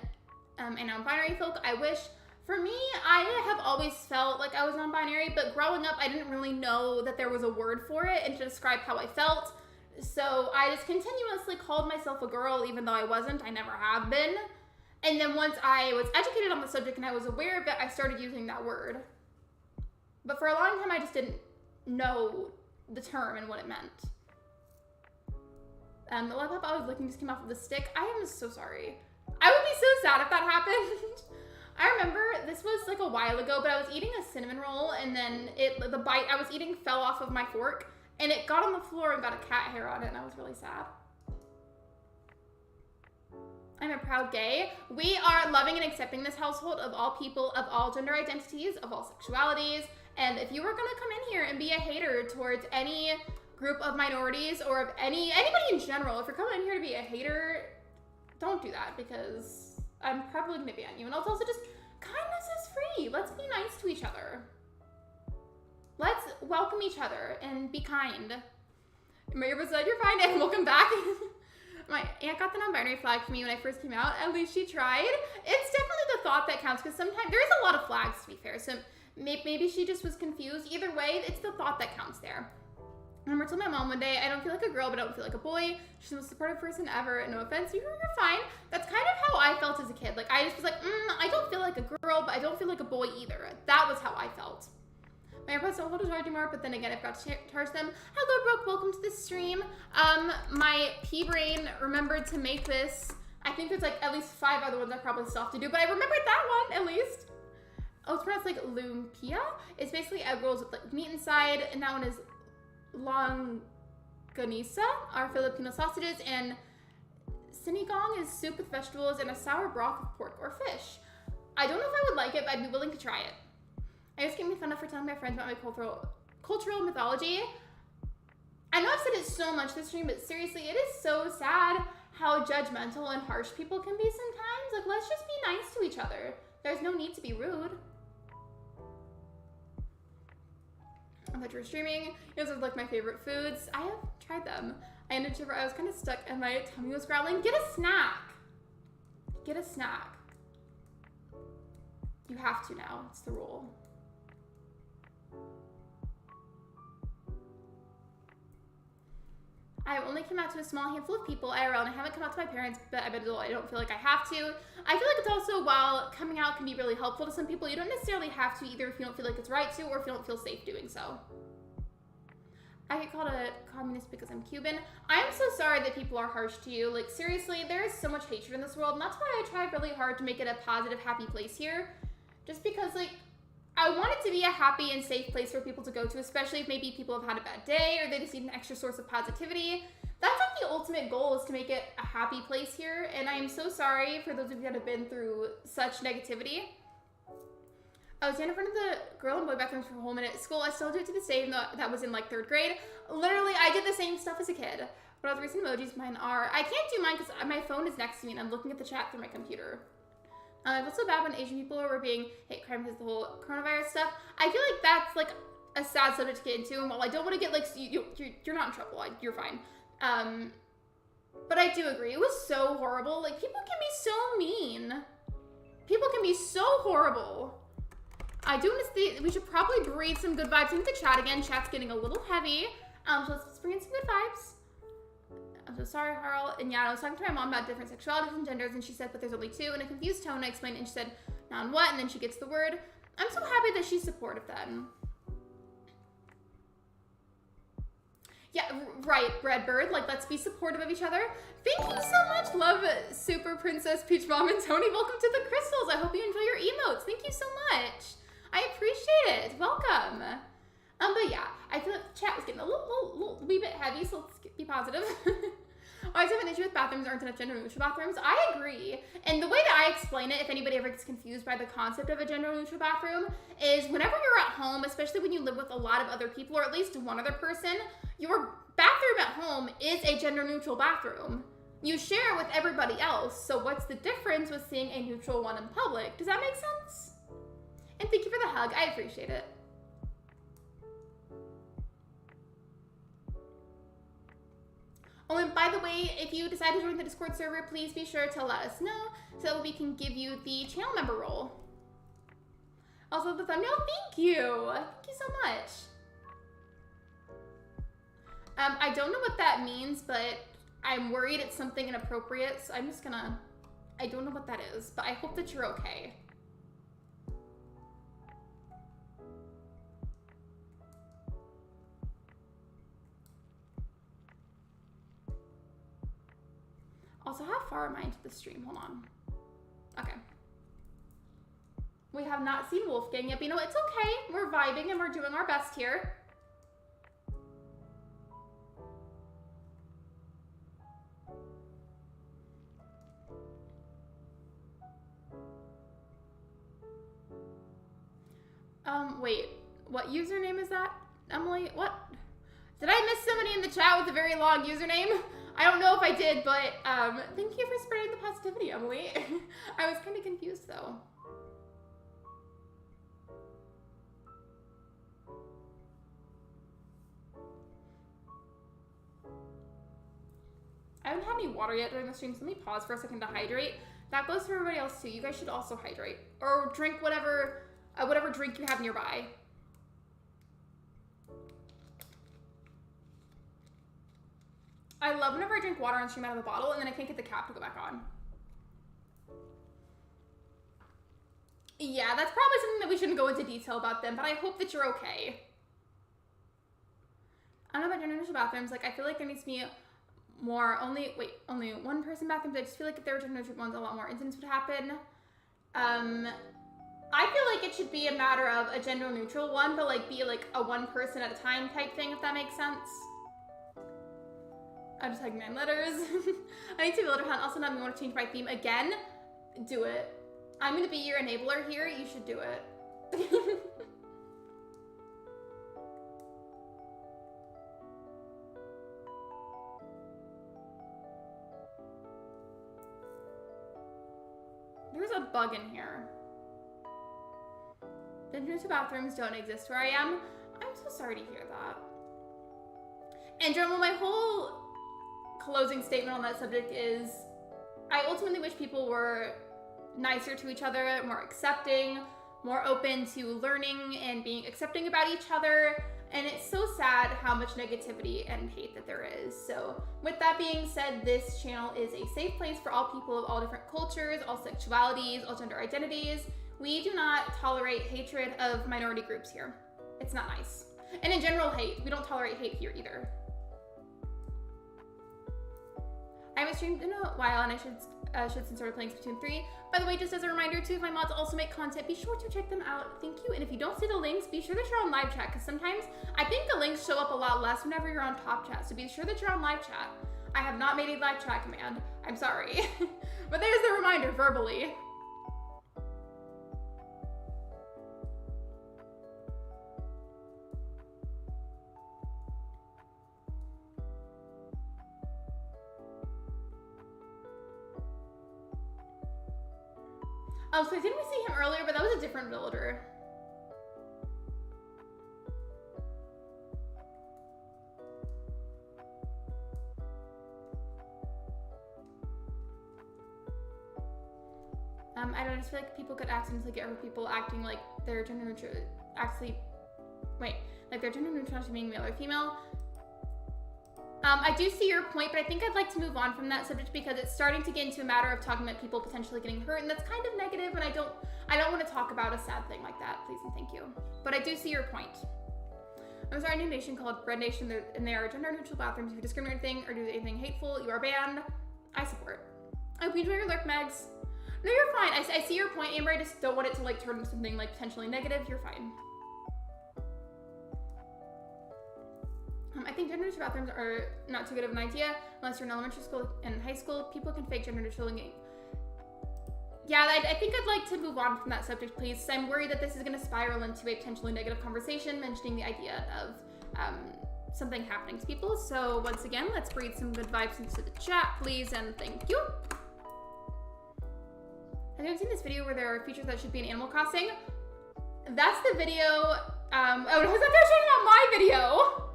a non-binary folk. I wish. For me, I have always felt like I was non-binary, but growing up, I didn't really know that there was a word for it and to describe how I felt. So I just continuously called myself a girl, even though I wasn't. I never have been. And then once I was educated on the subject and I was aware of it, I started using that word. But for a long time, I just didn't know the term and what it meant. The laptop I was licking just came off of the stick. I am so sorry. I would be so sad if that happened. I remember this was like a while ago, but I was eating a cinnamon roll and then the bite I was eating fell off of my fork and it got on the floor and got a cat hair on it and I was really sad. I'm a proud gay. We are loving and accepting this household of all people, of all gender identities, of all sexualities. And if you were gonna come in here and be a hater towards any group of minorities or of anybody in general, if you're coming in here to be a hater, don't do that because I'm probably gonna ban you. And also just, kindness is free. Let's be nice to each other. Let's welcome each other and be kind. Mayor said, you're fine and welcome back. My aunt got the non-binary flag for me when I first came out. At least she tried. It's definitely the thought that counts because sometimes there is a lot of flags to be fair. So maybe she just was confused. Either way, it's the thought that counts there. I remember telling my mom one day, I don't feel like a girl, but I don't feel like a boy. She's the most supportive person ever. No offense, you're fine. That's kind of how I felt as a kid. Like, I just was like, I don't feel like a girl, but I don't feel like a boy either. That was how I felt. My AirPods don't hold a charge anymore, but then again, I forgot to charge them. Hello, Brooke, welcome to the stream. My P-brain remembered to make this. I think there's like at least 5 other ones I probably still have to do, but I remembered that one at least. Oh, it's pronounced like lumpia. It's basically egg rolls with like meat inside, and that one is longanisa, our Filipino sausages, and sinigang is soup with vegetables and a sour broth with pork or fish. I don't know if I would like it, but I'd be willing to try it. I just get me fun of for telling my friends about my cultural mythology. I know I've said it so much this stream, but seriously, it is so sad how judgmental and harsh people can be sometimes. Like, let's just be nice to each other. There's no need to be rude. I thought you were streaming. These are like my favorite foods. I have tried them. I was kind of stuck and my tummy was growling. Get a snack. Get a snack. You have to now. It's the rule. I only came out to a small handful of people IRL, and I haven't come out to my parents, but I don't feel like I have to. I feel like it's also, while coming out can be really helpful to some people, you don't necessarily have to either if you don't feel like it's right to or if you don't feel safe doing so. I get called a communist because I'm Cuban. I'm so sorry that people are harsh to you. Like, seriously, there is so much hatred in this world, and that's why I try really hard to make it a positive, happy place here. Just because, like, I want it to be a happy and safe place for people to go to, especially if maybe people have had a bad day or they just need an extra source of positivity. That's like the ultimate goal, is to make it a happy place here. And I am so sorry for those of you that have been through such negativity. I was standing in front of the girl and boy bathrooms for a whole minute at school. I still do it to this day, even though that was in like 3rd grade. Literally, I did the same stuff as a kid. But I was recent emojis, mine are. I can't do mine because my phone is next to me and I'm looking at the chat through my computer. I feel so bad when Asian people were being hate crime because of the whole coronavirus stuff. I feel like that's like a sad subject to get into, and while I don't want to get like, you're not in trouble, you're fine. But I do agree, it was so horrible. Like, people can be so mean. People can be so horrible. I do want to see, we should probably breathe some good vibes into the chat again. Chat's getting a little heavy. So let's bring in some good vibes. I'm so sorry, Harl. And yeah, I was talking to my mom about different sexualities and genders, and she said, but there's only 2. In a confused tone, I explained, and she said, non what? And then she gets the word. I'm so happy that she's supportive then. Yeah, right, Redbird. Like, let's be supportive of each other. Thank you so much, love, Super Princess Peach Mom and Tony. Welcome to the crystals. I hope you enjoy your emotes. Thank you so much. I appreciate it. Welcome. But yeah, I feel like the chat was getting a little wee bit heavy, so let's be positive. I always have an issue with bathrooms aren't enough gender neutral bathrooms. I agree. And the way that I explain it, if anybody ever gets confused by the concept of a gender neutral bathroom, is whenever you're at home, especially when you live with a lot of other people, or at least one other person, your bathroom at home is a gender neutral bathroom. You share it with everybody else, so what's the difference with seeing a neutral one in public? Does that make sense? And thank you for the hug. I appreciate it. Oh, and by the way, if you decide to join the Discord server, please be sure to let us know so that we can give you the channel member role. Also, the thumbnail, thank you. Thank you so much. I don't know what that means, but I'm worried it's something inappropriate, so I'm just gonna, I don't know what that is, but I hope that you're okay. Also, how far am I into the stream? Hold on. Okay. We have not seen Wolfgang yet, but you know, it's okay. We're vibing and we're doing our best here. Wait, what username is that, Emily? What? Did I miss somebody in the chat with a very long username? I don't know if I did, but thank you for spreading the positivity, Emily. I was kind of confused though. I haven't had any water yet during the stream, so let me pause for a second to hydrate. That goes for everybody else too. You guys should also hydrate. Or drink whatever drink you have nearby. I love whenever I drink water on stream out of the bottle and then I can't get the cap to go back on. Yeah, that's probably something that we shouldn't go into detail about them, but I hope that you're okay. I don't know about gender-neutral bathrooms. Like, I feel like there needs to be more, only one person bathrooms. I just feel like if there were gender-neutral ones, a lot more incidents would happen. I feel like it should be a matter of a gender-neutral one, but like be like a one person at a time type thing, if that makes sense. I'm just typing 9 letters. I need to build a hunt. Also, not me want to change my theme again. Do it. I'm gonna be your enabler here. You should do it. There's a bug in here. The gender bathrooms don't exist where I am. I'm so sorry to hear that. And general, my whole closing statement on that subject is I ultimately wish people were nicer to each other, more accepting, more open to learning and being accepting about each other. And it's so sad how much negativity and hate that there is. So with that being said, this channel is a safe place for all people of all different cultures, all sexualities, all gender identities. We do not tolerate hatred of minority groups here. It's not nice. And in general, hate. We don't tolerate hate here either. I haven't streamed in a while and I should since started playing Splatoon 3. By the way, just as a reminder, 2 of my mods also make content. Be sure to check them out. Thank you. And if you don't see the links, be sure that you're on live chat, because sometimes I think the links show up a lot less whenever you're on top chat. So be sure that you're on live chat. I have not made a live chat command. I'm sorry. But there's the reminder verbally. Oh, so didn't we see him earlier, but that was a different villager. I don't know, I just feel like people could accidentally get over people acting like they're gender neutral, like they're gender neutral to being male or female. I do see your point, but I think I'd like to move on from that subject because it's starting to get into a matter of talking about people potentially getting hurt, and that's kind of negative, and I don't want to talk about a sad thing like that, please and thank you. But I do see your point. I'm sorry, a new nation called Red Nation, and they are gender neutral bathrooms. If you discriminate anything or do anything hateful, you are banned. I support. I hope you enjoy your Lurk, Megs. No, you're fine. I see your point, Amber. I just don't want it to like turn into something like potentially negative. You're fine. I think gender neutral bathrooms are not too good of an idea unless you're in elementary school and high school. People can fake gender neutral in game. Yeah, I think I'd like to move on from that subject, please. I'm worried that this is going to spiral into a potentially negative conversation, mentioning the idea of something happening to people. So once again, let's breathe some good vibes into the chat, please, and thank you. Have you ever seen this video where there are features that should be in Animal Crossing? That's the video. Oh, was that they're showing on my video?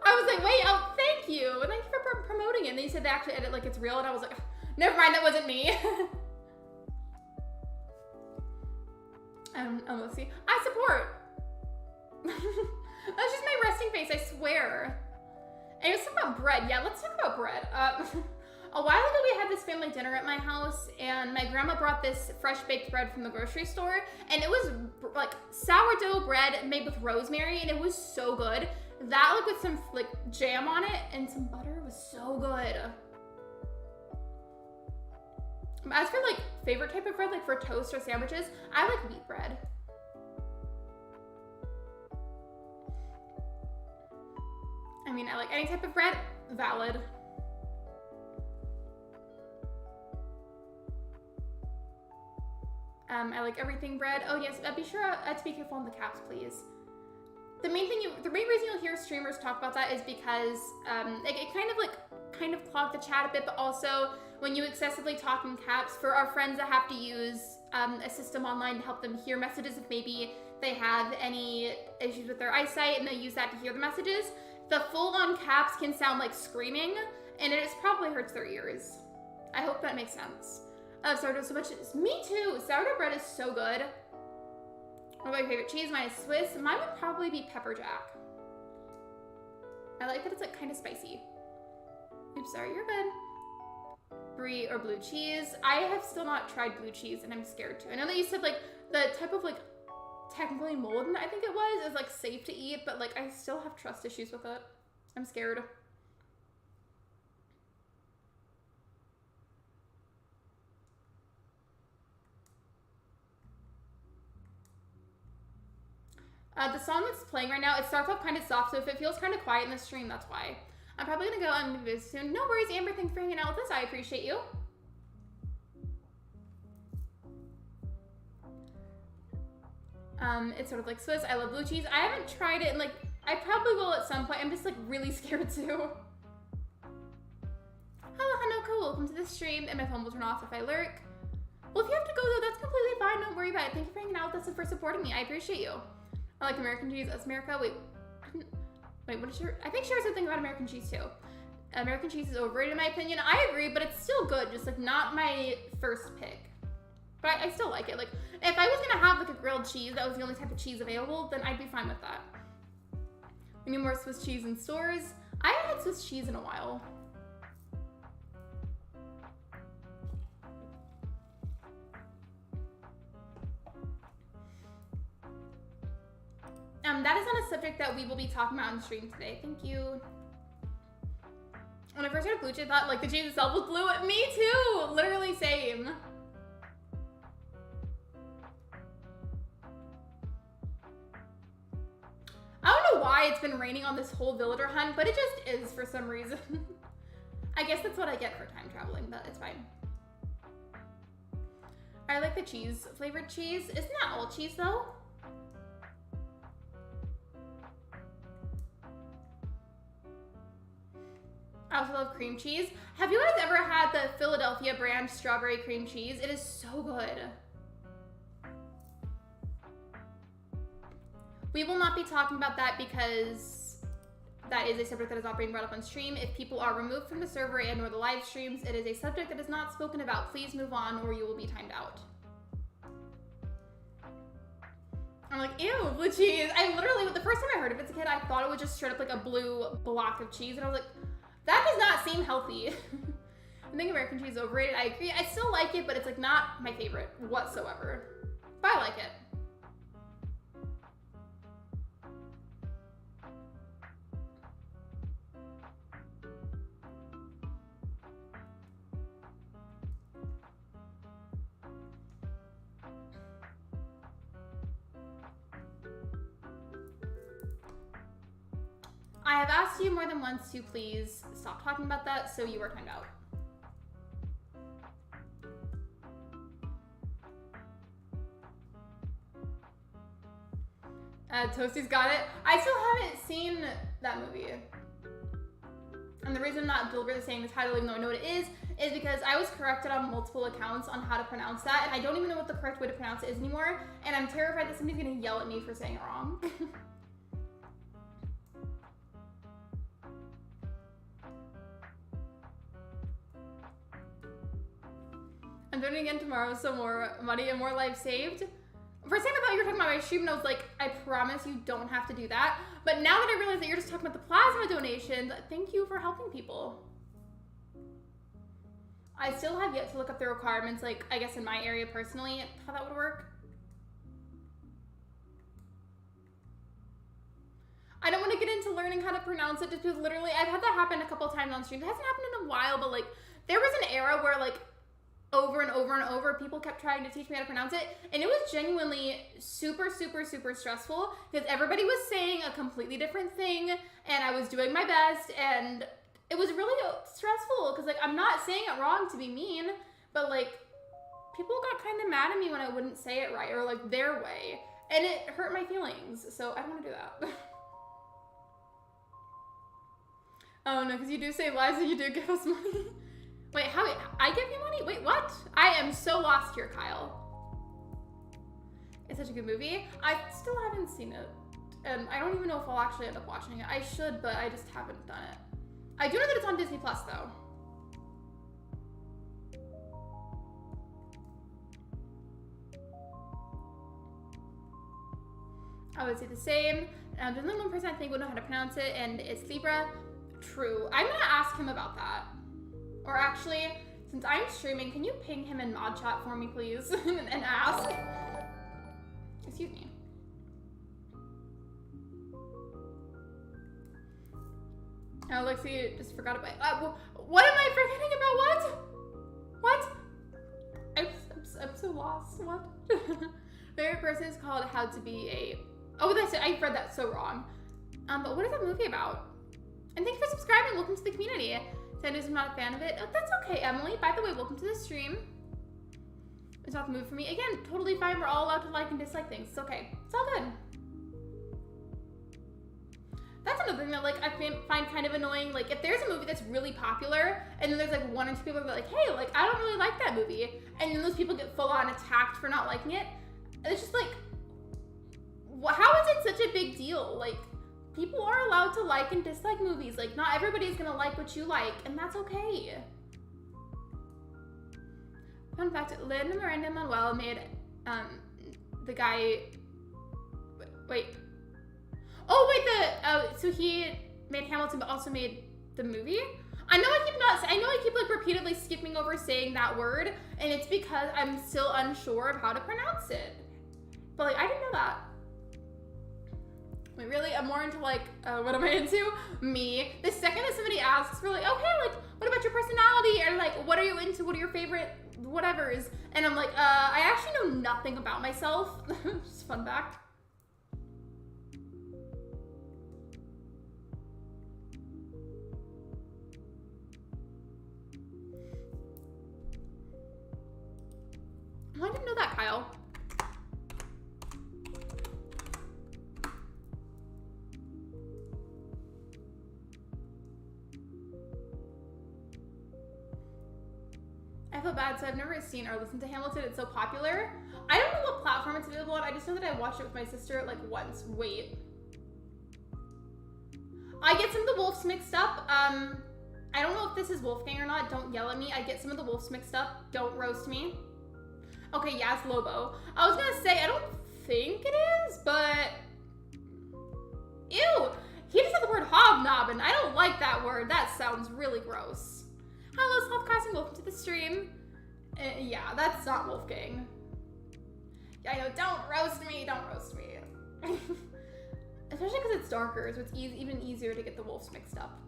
I was like, wait, oh, thank you. Thank you for promoting it. And then you said they actually edit like it's real. And I was like, never mind, that wasn't me. Let's see. I support. That's just my resting face, I swear. And let's talk about bread. Yeah, let's talk about bread. A while ago, we had this family dinner at my house, and my grandma brought this fresh baked bread from the grocery store, and it was like sourdough bread made with rosemary, and it was so good. That, like, with some like jam on it and some butter was so good. As for like favorite type of bread, like for toast or sandwiches, I like wheat bread. I mean, I like any type of bread, valid. I like everything bread. Oh yes, be sure to be careful on the caps, please. The main reason you'll hear streamers talk about that is because it kind of clogged the chat a bit, but also when you excessively talk in caps, for our friends that have to use a system online to help them hear messages, if maybe they have any issues with their eyesight and they use that to hear the messages, the full-on caps can sound like screaming, and it probably hurts their ears. I hope that makes sense. Sourdough so much. Me too. Sourdough bread is so good. What about your favorite cheese? Mine is Swiss. Mine would probably be pepper jack. I like that it's like kind of spicy. Oops, sorry, you're good. Brie or blue cheese. I have still not tried blue cheese and I'm scared to. I know that you said like the type of like technically molten, I think it was, is like safe to eat, but like I still have trust issues with it. I'm scared. The song that's playing right now, it starts off kind of soft, so if it feels kind of quiet in the stream, that's why. I'm probably gonna go on this soon. No worries, Amber, thanks for hanging out with us. I appreciate you. It's sort of like Swiss. I love blue cheese. I haven't tried it, and like, I probably will at some point. I'm just like really scared too. Hello, cool. Welcome to the stream, and my phone will turn off if I lurk. Well, if you have to go though, that's completely fine. Don't worry about it. Thank you for hanging out with us and for supporting me. I appreciate you. I like American cheese. That's America. Wait, what is your? I think share something about American cheese too. American cheese is overrated in my opinion. I agree, but it's still good. Just like not my first pick. But I still like it. Like if I was gonna have like a grilled cheese that was the only type of cheese available, then I'd be fine with that. We need more Swiss cheese in stores. I haven't had Swiss cheese in a while. That is not a subject that we will be talking about on stream today. Thank you. When I first heard blue cheese, I thought like the cheese itself was blue. Me too. Literally same. I don't know why it's been raining on this whole villager hunt, but it just is for some reason. I guess that's what I get for time traveling, but it's fine. I like the cheese, flavored cheese. Isn't that all cheese though? I also love cream cheese. Have you guys ever had the Philadelphia brand strawberry cream cheese? It is so good. We will not be talking about that because that is a subject that is not being brought up on stream. If people are removed from the server and or the live streams, it is a subject that is not spoken about. Please move on or you will be timed out. I'm like, ew, blue cheese. I literally, the first time I heard of it as a kid, I thought it was just straight up like a blue block of cheese. And I was like, that does not seem healthy. I think American cheese is overrated. I agree. I still like it, but it's like not my favorite whatsoever. But I like it. I have asked you more than once to please stop talking about that, so you are timed out. Toasty's got it. I still haven't seen that movie. And the reason I'm not deliberately saying the title, even though I know what it is because I was corrected on multiple accounts on how to pronounce that, and I don't even know what the correct way to pronounce it is anymore, and I'm terrified that somebody's gonna yell at me for saying it wrong. I'm doing it again tomorrow, so more money and more lives saved. First time I thought you were talking about my stream, and I was like, I promise you don't have to do that. But now that I realize that you're just talking about the plasma donations, thank you for helping people. I still have yet to look up the requirements, like, I guess in my area personally, how that would work. I don't want to get into learning how to pronounce it, just because literally, I've had that happen a couple times on stream. It hasn't happened in a while, but like, there was an era where like, over and over and over, people kept trying to teach me how to pronounce it, and it was genuinely super, super, super stressful, because everybody was saying a completely different thing, and I was doing my best, and it was really stressful, because like, I'm not saying it wrong to be mean, but like, people got kind of mad at me when I wouldn't say it right, or like their way, and it hurt my feelings, so I don't want to do that. Oh no, because you do save lives and you do give us money. Wait, how? I give you money? Wait, what? I am so lost here, Kyle. It's such a good movie. I still haven't seen it. And I don't even know if I'll actually end up watching it. I should, but I just haven't done it. I do know that it's on Disney Plus, though. I would say the same. There's only one person I think would know how to pronounce it, and it's Libra. True. I'm gonna ask him about that. Or actually, since I'm streaming, can you ping him in mod chat for me, please? And ask. Excuse me. Oh, Lexi just forgot about. What am I forgetting about? What? I'm so lost. What? Favorite person is called How to Be a. Oh, that's it. I read that so wrong. But what is that movie about? And thank you for subscribing. Welcome to the community. Sandra's not a fan of it. Oh, that's okay, Emily. By the way, welcome to the stream. It's not the move for me. Again, totally fine. We're all allowed to like and dislike things. It's okay. It's all good. That's another thing that like I find kind of annoying. Like if there's a movie that's really popular and then there's like one or two people that are like, hey, like I don't really like that movie, and then those people get full on attacked for not liking it. And it's just like, how is it such a big deal? Like people are allowed to like and dislike movies. Like not everybody's gonna like what you like, and that's okay. Fun fact: Lin-Manuel Miranda made the guy. Wait. Oh wait, so he made Hamilton, but also made the movie. I know I keep like repeatedly skipping over saying that word, and it's because I'm still unsure of how to pronounce it. But like I didn't know that. Wait, really? I'm more into like, what am I into? Me. The second that somebody asks, we're like, okay, like, what about your personality? Or like, what are you into? What are your favorite whatevers? And I'm like, I actually know nothing about myself. Just fun fact. Oh, I didn't know that, Kyle. I feel bad, so I've never seen or listened to Hamilton. It's so popular. I don't know what platform it's available on. I just know that I watched it with my sister like once. Wait. I get some of the wolves mixed up. I don't know if this is Wolfgang or not. Don't yell at me. I get some of the wolves mixed up. Don't roast me. Okay, yeah, it's Lobo. I was gonna say, I don't think it is, but... Ew! He just said the word hobnobbing. I don't like that word. That sounds really gross. Hello, Self-Casting. Welcome to the stream. Yeah, that's not Wolfgang. Yeah, I know. Don't roast me. Don't roast me. Especially because it's darker, so it's even easier to get the wolves mixed up.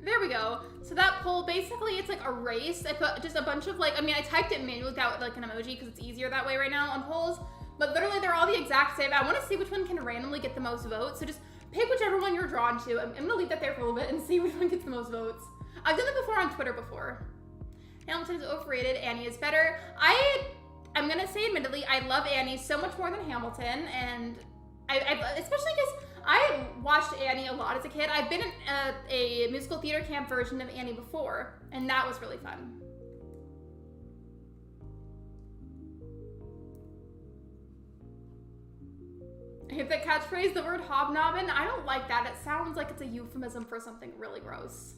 There we go. So that poll, basically it's like a race. I put just a bunch of like, I mean, I typed it manually without like an emoji because it's easier that way right now on polls, but literally they're all the exact same. I want to see which one can randomly get the most votes. So just pick whichever one you're drawn to. I'm gonna leave that there for a little bit and see which one gets the most votes. I've done it before on Twitter before. Hamilton's overrated, Annie is better. I'm gonna say admittedly, I love Annie so much more than Hamilton, and I especially because I watched Annie a lot as a kid. I've been in a musical theater camp version of Annie before, and that was really fun. I hate that catchphrase, the word hobnobbing. I don't like that. It sounds like it's a euphemism for something really gross.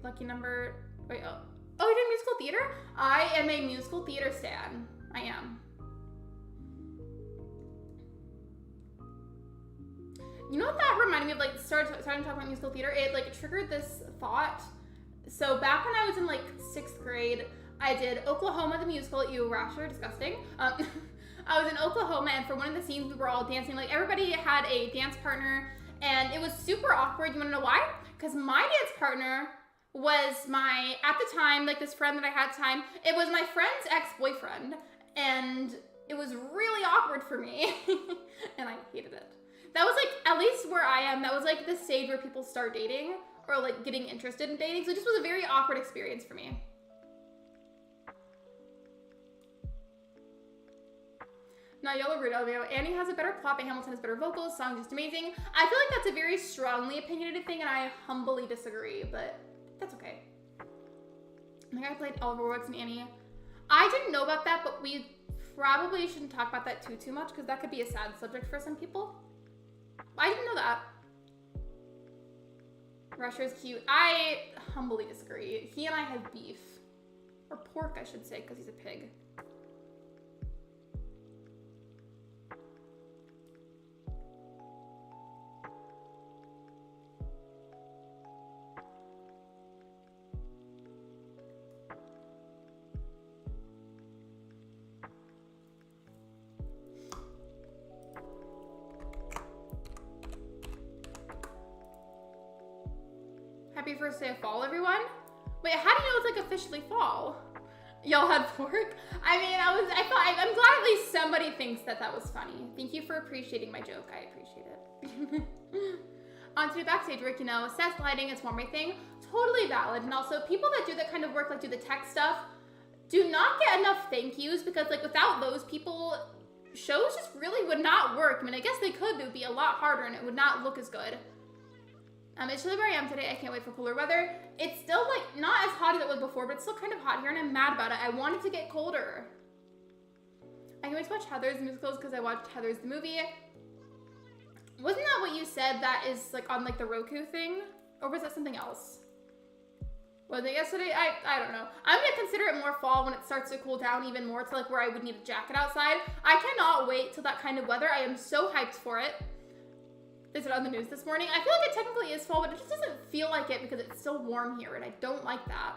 Lucky number, wait, oh, you're doing musical theater? I am a musical theater stan. I am. You know what that reminded me of, like, starting to talk about musical theater? It, like, triggered this thought. So back when I was in, like, 6th grade, I did Oklahoma the musical. Ew, rasher, disgusting. I was in Oklahoma, and for one of the scenes, we were all dancing. Like, everybody had a dance partner, and it was super awkward. You wanna know why? Because my dance partner was my, at the time, like this friend that I had at the time, it was my friend's ex-boyfriend, and it was really awkward for me, and I hated it. That was like, at least where I am, that was like the stage where people start dating, or like getting interested in dating. So it just was a very awkward experience for me. Not Yellow Rude Elvio. Annie has a better plot, but Hamilton has better vocals. Song just amazing. I feel like that's a very strongly opinionated thing, and I humbly disagree, but that's okay. I think I played Oliver Woods and Annie. I didn't know about that, but we probably shouldn't talk about that too much, because that could be a sad subject for some people. I didn't know that. Rusher is cute. I humbly disagree. He and I have beef. Or pork, I should say, because he's a pig. Happy first day of fall, everyone. Wait, how do you know it's like officially fall? Y'all had pork? I mean, I'm glad at least somebody thinks that that was funny. Thank you for appreciating my joke. I appreciate it. On to the backstage work, you know, Seth's lighting is one way thing. Totally valid. And also people that do that kind of work, like do the tech stuff, do not get enough thank yous, because like without those people, shows just really would not work. I mean, I guess they could, but it would be a lot harder and it would not look as good. It's chilly where I am today. I can't wait for cooler weather. It's still like not as hot as it was before, but it's still kind of hot here and I'm mad about it. I want it to get colder. I can wait to watch Heather's musicals because I watched Heather's the movie. Wasn't that what you said that is like on like the Roku thing? Or was that something else? Was it yesterday? I don't know. I'm gonna consider it more fall when it starts to cool down even more to like where I would need a jacket outside. I cannot wait till that kind of weather. I am so hyped for it. Is it on the news this morning? I feel like it technically is fall, but it just doesn't feel like it because it's still warm here and I don't like that.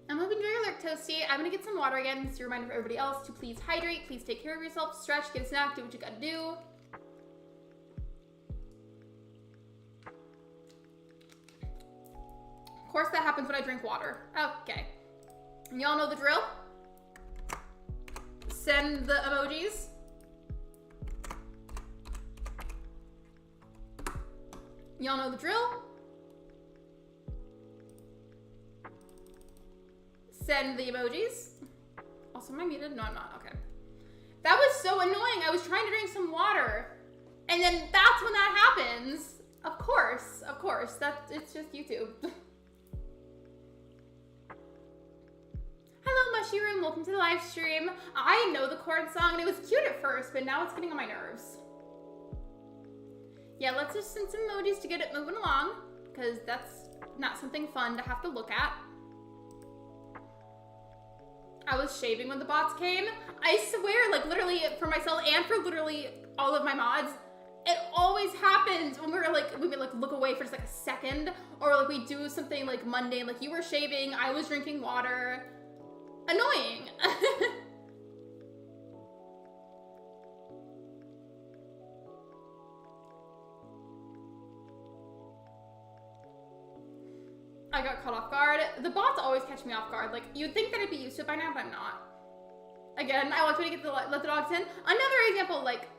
I'm hoping to enjoy your Lurk Toasty. I'm gonna get some water again. This is a reminder for everybody else to please hydrate, please take care of yourself, stretch, get a snack, do what you gotta do. Of course that happens when I drink water. Okay. Y'all know the drill? Send the emojis. Y'all know the drill? Send the emojis. Also, am I muted? No, I'm not. Okay. That was so annoying. I was trying to drink some water. And then that's when that happens. Of course. Of course. It's just YouTube. Hello, Mushy Room. Welcome to the live stream. I know the chord song, and it was cute at first, but now it's getting on my nerves. Yeah, let's just send some emojis to get it moving along, because that's not something fun to have to look at. I was shaving when the bots came. I swear, like literally for myself and for literally all of my mods, it always happens when we're like, we like look away for just like a second, or like we do something like mundane, like you were shaving, I was drinking water. Annoying. I got caught off guard. The bots always catch me off guard. Like, you'd think that I'd be used to it by now, but I'm not. Again, I walked away to get let the dogs in. Another example, like,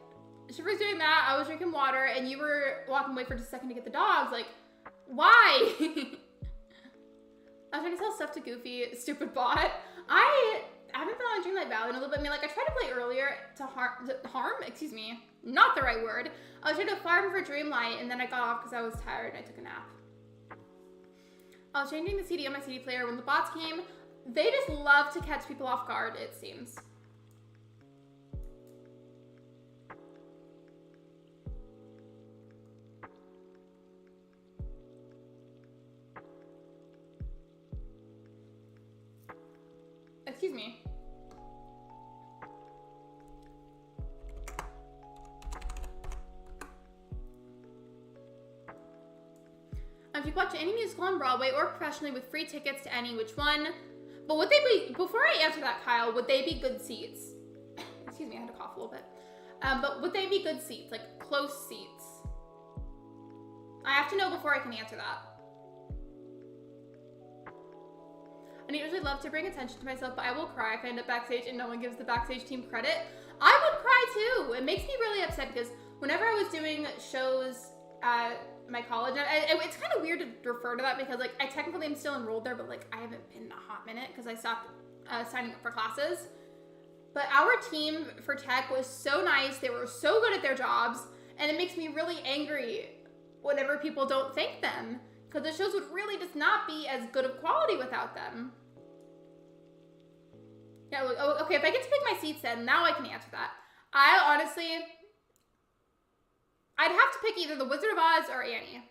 Shiver's doing that, I was drinking water, and you were walking away for just a second to get the dogs. Like, why? I was trying to sell stuff to Goofy, stupid bot. I haven't been on Dreamlight Valley in a little bit. I mean, like, I tried to play earlier to harm? Excuse me. Not the right word. I was trying to farm for Dreamlight, and then I got off because I was tired and I took a nap. I was changing the CD on my CD player when the bots came. They just love to catch people off guard, it seems. Excuse me. If you watch any musical on Broadway or professionally with free tickets to any, which one? But would they be, before I answer that, Kyle, would they be good seats? Excuse me, I had to cough a little bit. But would they be good seats, like close seats? I have to know before I can answer that. I usually love to bring attention to myself, but I will cry if I end up backstage and no one gives the backstage team credit. I would cry too. It makes me really upset because whenever I was doing shows at my college, it's kind of weird to refer to that because like I technically am still enrolled there, but like I haven't been in a hot minute because I stopped signing up for classes. But our team for tech was so nice. They were so good at their jobs, and it makes me really angry whenever people don't thank them because the shows would really just not be as good of quality without them. Yeah, look, oh, okay, if I get to pick my seats then, now I can answer that. I honestly, I'd have to pick either The Wizard of Oz or Annie.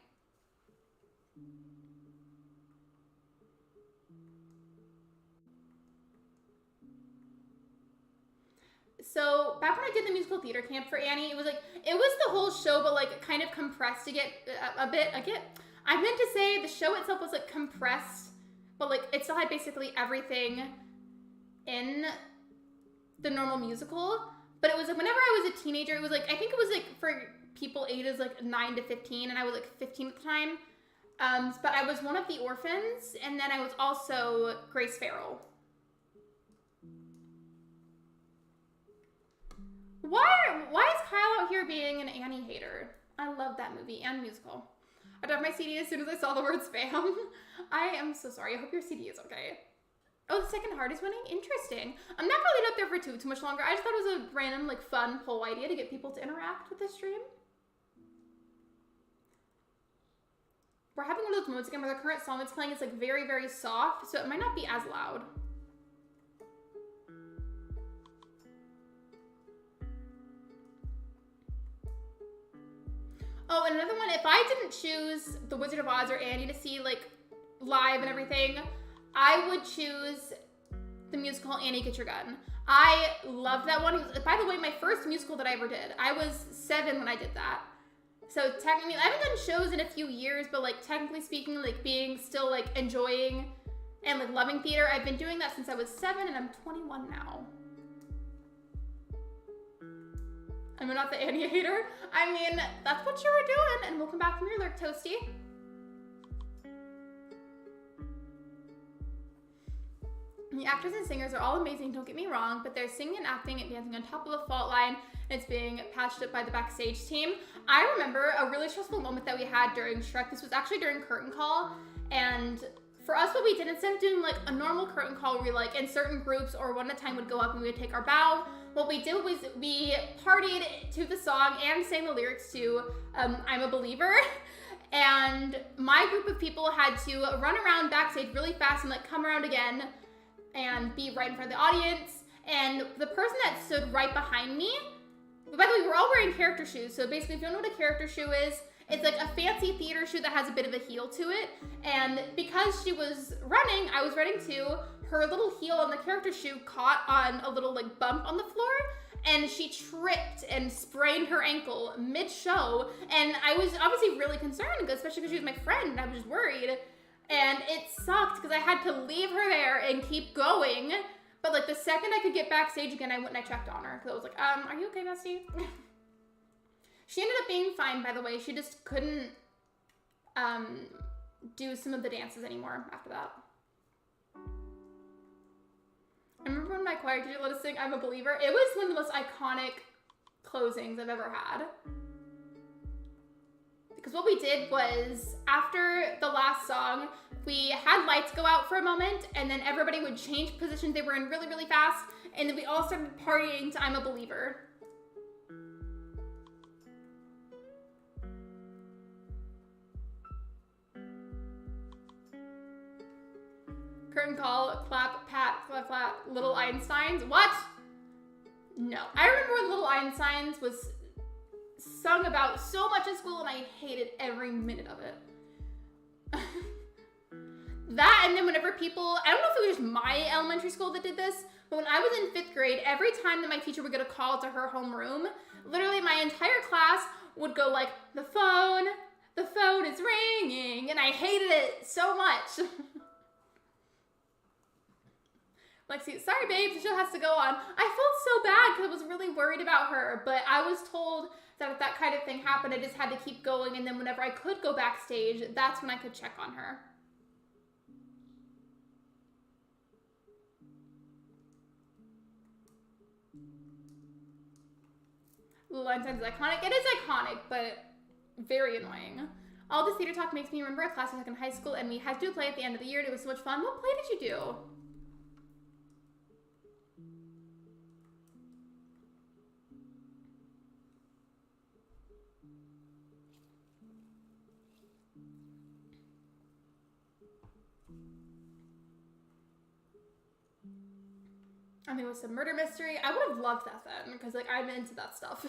So back when I did the musical theater camp for Annie, it was the whole show, but like kind of compressed to get a bit. I meant to say the show itself was like compressed, but like it still had basically everything in the normal musical. But it was like whenever I was a teenager, it was like I think it was like for people ages like 9 to 15, and I was like 15 at the time. But I was one of the orphans, and then I was also Grace Farrell. Why is Kyle out here being an Annie hater? I love that movie and musical. I dropped my CD as soon as I saw the word spam. I am so sorry. I hope your CD is okay. Oh, the second heart is winning? Interesting. I'm not really up there for too much longer. I just thought it was a random, like, fun poll idea to get people to interact with the stream. We're having one of those moments again where the current song that's playing is, like, very, very soft, so it might not be as loud. Oh, and another one, if I didn't choose The Wizard of Oz or Annie to see, like, live and everything, I would choose the musical Annie, Get Your Gun. I loved that one. It was, by the way, my first musical that I ever did. I was 7 when I did that. So technically, I haven't done shows in a few years, but like technically speaking, like being still like enjoying and like loving theater, I've been doing that since I was 7 and I'm 21 now. I'm not the Annie hater. I mean, that's what you were doing. And welcome back from your Lurk, Toasty. The actors and singers are all amazing, don't get me wrong, but they're singing and acting and dancing on top of a fault line, and it's being patched up by the backstage team. I remember a really stressful moment that we had during Shrek. This was actually during curtain call, and for us, what we did, instead of doing like a normal curtain call where we like in certain groups or one at a time would go up and we would take our bow, what we did was we partied to the song and sang the lyrics to I'm a Believer. And my group of people had to run around backstage really fast and like come around again and be right in front of the audience. And the person that stood right behind me, by the way, we're all wearing character shoes. So basically, if you don't know what a character shoe is, it's like a fancy theater shoe that has a bit of a heel to it. And because she was running, I was running too, her little heel on the character shoe caught on a little like bump on the floor, and she tripped and sprained her ankle mid-show. And I was obviously really concerned, especially because she was my friend and I was just worried. And it sucked because I had to leave her there and keep going. But like the second I could get backstage again, I went and I checked on her because I was like, are you okay, bestie? She ended up being fine, by the way. She just couldn't do some of the dances anymore after that. I remember when my choir teacher let us sing I'm a Believer. It was one of the most iconic closings I've ever had. Because what we did was, after the last song, we had lights go out for a moment, and then everybody would change positions they were in really, really fast, and then we all started partying to I'm a Believer. Curtain call, clap, pat, clap, clap, Little Einsteins. What? No. I remember when Little Einsteins was sung about so much in school, and I hated every minute of it. That, and then whenever people, I don't know if it was just my elementary school that did this, but when I was in 5th grade, every time that my teacher would get a call to her homeroom, literally my entire class would go like, the phone is ringing, and I hated it so much. Lexi, sorry babe, the show has to go on. I felt so bad because I was really worried about her, but I was told that if that kind of thing happened, I just had to keep going, and then whenever I could go backstage, that's when I could check on her. Little Einstein is iconic. It is iconic, but very annoying. All this theater talk makes me remember a class I took in high school, and we had to do a play at the end of the year, and it was so much fun. What play did you do? I think it was some murder mystery. I would have loved that then, because like I'm into that stuff.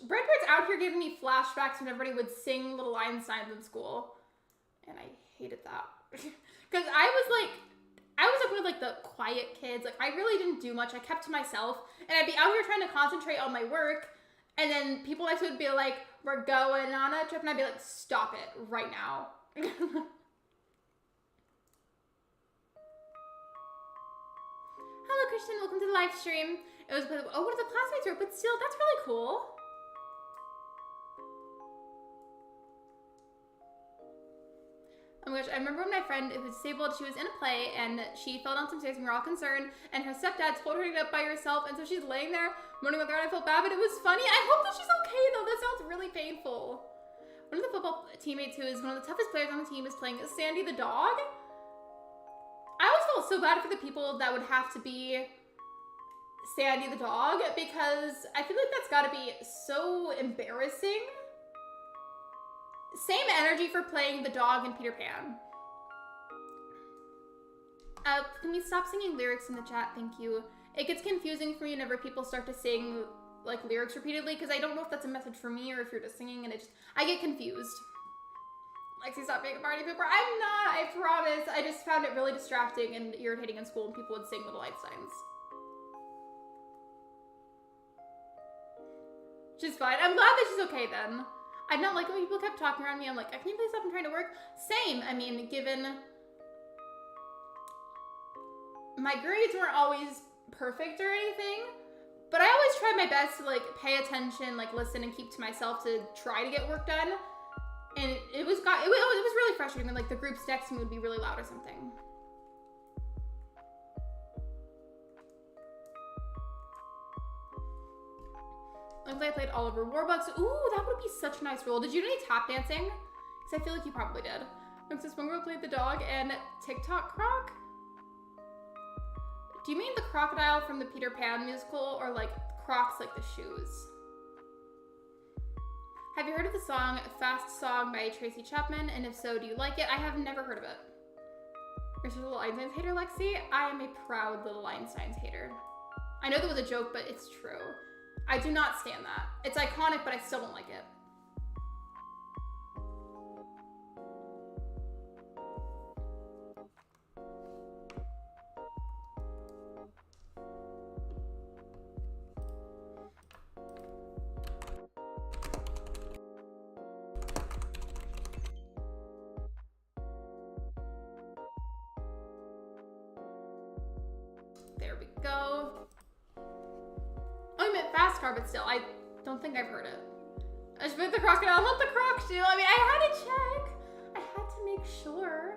Brentford's out here giving me flashbacks when everybody would sing Little Einsteins in school. And I hated that. Because I was like one of like the quiet kids. Like I really didn't do much. I kept to myself. And I'd be out here trying to concentrate on my work. And then people next to me would be like, we're going on a trip. And I'd be like, stop it right now. Hello, Christian. Welcome to the live stream. It was, oh, one of the classmates were, but still, that's really cool. Oh my gosh, I remember when my friend who was disabled, she was in a play and she fell down some stairs and we were all concerned and her stepdad told her to get up by herself and so she's laying there moaning with her and I felt bad, but it was funny. I hope that she's okay though. That sounds really painful. One of the football teammates who is one of the toughest players on the team is playing Sandy the dog. I always felt so bad for the people that would have to be Sandy the dog because I feel like that's gotta be so embarrassing. Same energy for playing the dog in Peter Pan. Can we stop singing lyrics in the chat? Thank you. It gets confusing for me whenever people start to sing like lyrics repeatedly because I don't know if that's a message for me or if you're just singing and I get confused. Lexi, stop being a party pooper. I'm not, I promise. I just found it really distracting and irritating in school when people would sing Little Einsteins. She's fine. I'm glad that she's okay then. I don't like when people kept talking around me. I'm like, can you please stop? I'm trying to work. Same. I mean, given my grades weren't always perfect or anything, but I always tried my best to like pay attention, like listen and keep to myself to try to get work done. And it was really frustrating when like the groups next to me would be really loud or something. I played Oliver Warbucks. Ooh, that would be such a nice role. Did you do any tap dancing? Because I feel like you probably did. This one girl played the dog and TikTok Croc. Do you mean the crocodile from the Peter Pan musical or like Crocs like the shoes? Have you heard of the song Fast Song by Tracy Chapman? And if so, do you like it? I have never heard of it. You're such a Little Einsteins hater, Lexi? I am a proud Little Einsteins hater. I know that was a joke, but it's true. I do not stand that. It's iconic, but I still don't like it. There we go. Oh, you meant fast car, but still, I don't think I've heard it. I just put the crocodile, not the croc shoe. I mean, I had to check. I had to make sure.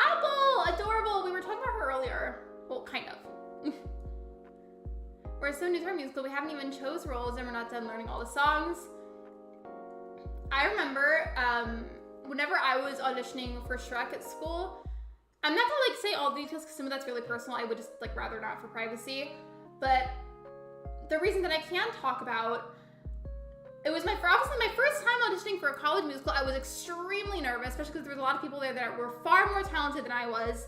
Apple, adorable. We were talking about her earlier. Well, kind of. We're so new to our musical, we haven't even chose roles and we're not done learning all the songs. I remember whenever I was auditioning for Shrek at school, I'm not gonna like say all the details because some of that's really personal. I would just like rather not for privacy. But the reason that I can talk about, it was obviously my first time auditioning for a college musical. I was extremely nervous, especially because there was a lot of people there that were far more talented than I was.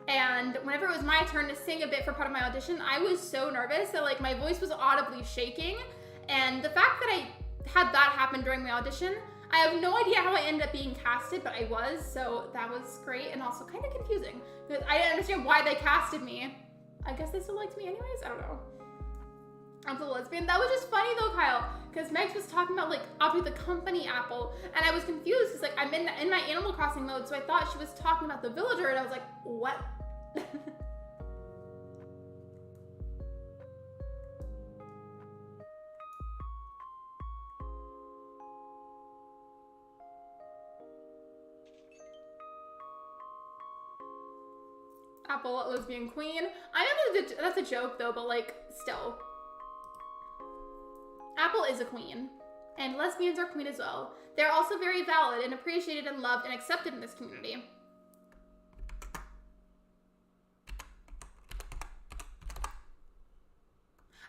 And whenever it was my turn to sing a bit for part of my audition, I was so nervous that like my voice was audibly shaking. And the fact that I had that happen during my audition, I have no idea how I ended up being casted, but I was, so that was great and also kind of confusing because I didn't understand why they casted me. I guess they still liked me anyways, I don't know. I'm the lesbian. That was just funny though, Kyle, because Megs was talking about like obviously the company Apple, and I was confused because like I'm in my Animal Crossing mode, so I thought she was talking about the villager, and I was like, what? Apple lesbian queen. I know that's a joke though, but like still. Apple is a queen, and lesbians are queen as well. They're also very valid and appreciated and loved and accepted in this community.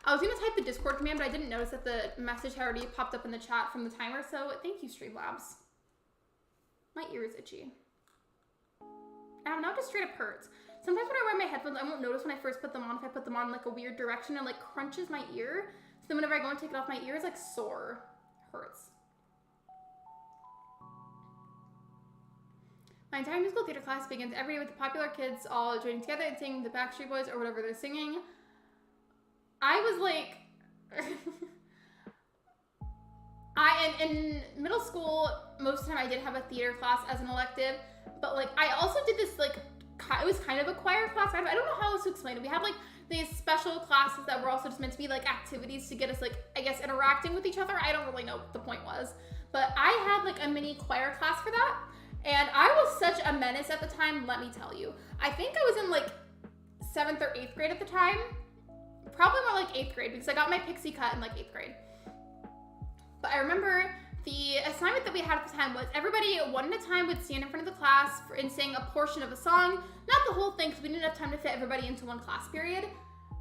I was gonna type the Discord command, but I didn't notice that the message had already popped up in the chat from the timer, so thank you, Streamlabs. My ear is itchy. And now it just straight up hurts. Sometimes when I wear my headphones, I won't notice when I first put them on if I put them on like a weird direction and like crunches my ear. So then whenever I go and take it off, my ear is like sore. Hurts. My entire musical theater class begins every day with the popular kids all joining together and singing the Backstreet Boys or whatever they're singing. I was like, in middle school, most of the time I did have a theater class as an elective, but like I also did this like, it was kind of a choir class. I don't know how else to explain it. We had like these special classes that were also just meant to be like activities to get us like, I guess, interacting with each other. I don't really know what the point was, but I had like a mini choir class for that. And I was such a menace at the time, let me tell you. I think I was in like 7th or 8th grade at the time. Probably more like 8th grade because I got my pixie cut in like 8th grade. But I remember the assignment that we had at the time was everybody one at a time would stand in front of the class and sing a portion of a song. Not the whole thing because we didn't have time to fit everybody into one class period.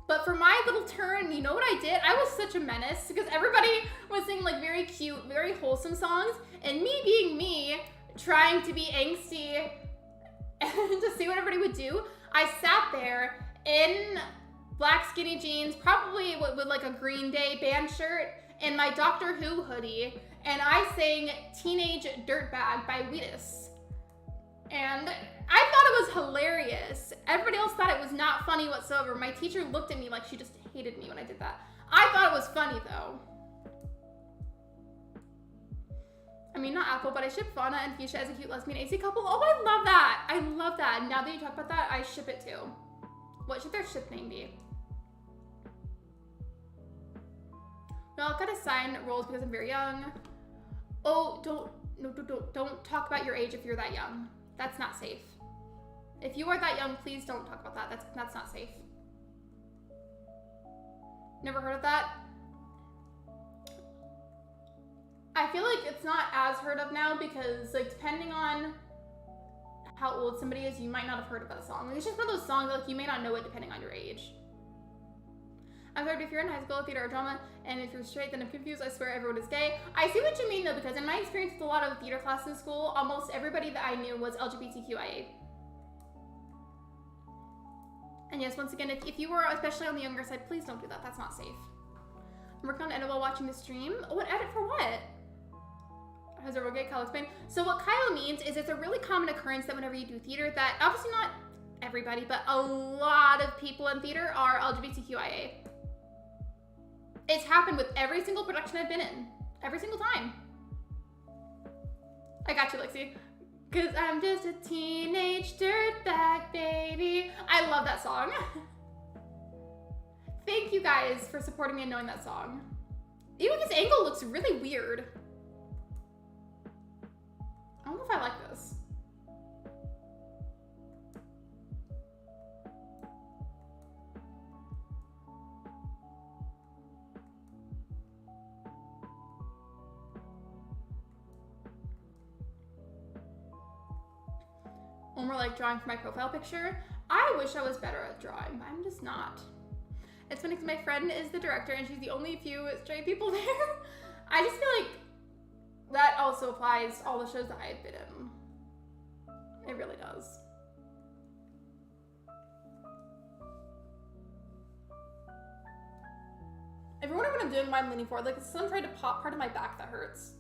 But for my little turn, you know what I did? I was such a menace because everybody was singing like very cute, very wholesome songs. And me being me, trying to be angsty and to see what everybody would do, I sat there in black skinny jeans, probably with like a Green Day band shirt, and my Doctor Who hoodie, and I sang Teenage Dirtbag by Wheatus. And I thought it was hilarious. Everybody else thought it was not funny whatsoever. My teacher looked at me like she just hated me when I did that. I thought it was funny though. I mean, not Apple, but I ship Fauna and Fuchsia as a cute lesbian AC couple. Oh, I love that. I love that. Now that you talk about that, I ship it too. What should their ship name be? No, I've got to sign roles because I'm very young. Oh, don't talk about your age if you're that young. That's not safe. If you are that young, please don't talk about that. That's not safe. Never heard of that? I feel like it's not as heard of now because like depending on how old somebody is, you might not have heard of that song. Like, it's just one of those songs that like you may not know it depending on your age. I'm sorry, if you're in high school, theater or drama, and if you're straight, then I'm confused. I swear everyone is gay. I see what you mean though, because in my experience with a lot of theater classes in school, almost everybody that I knew was LGBTQIA. And yes, once again, if you were especially on the younger side, please don't do that. That's not safe. I'm working on edit while watching the stream. What edit for what? Has a real gay Kyle explain? So what Kyle means is it's a really common occurrence that whenever you do theater that, obviously not everybody, but a lot of people in theater are LGBTQIA. It's happened with every single production I've been in. Every single time. I got you, Lexi. Cause I'm just a teenage dirtbag, baby. I love that song. Thank you guys for supporting me and knowing that song. Even this angle looks really weird. I don't know if I like this. Or more like drawing for my profile picture. I wish I was better at drawing, but I'm just not. It's funny because my friend is the director and she's the only few straight people there. I just feel like that also applies to all the shows that I've been in. It really does. If you're wondering what I'm doing, why I'm leaning forward, like someone tried to pop part of my back that hurts.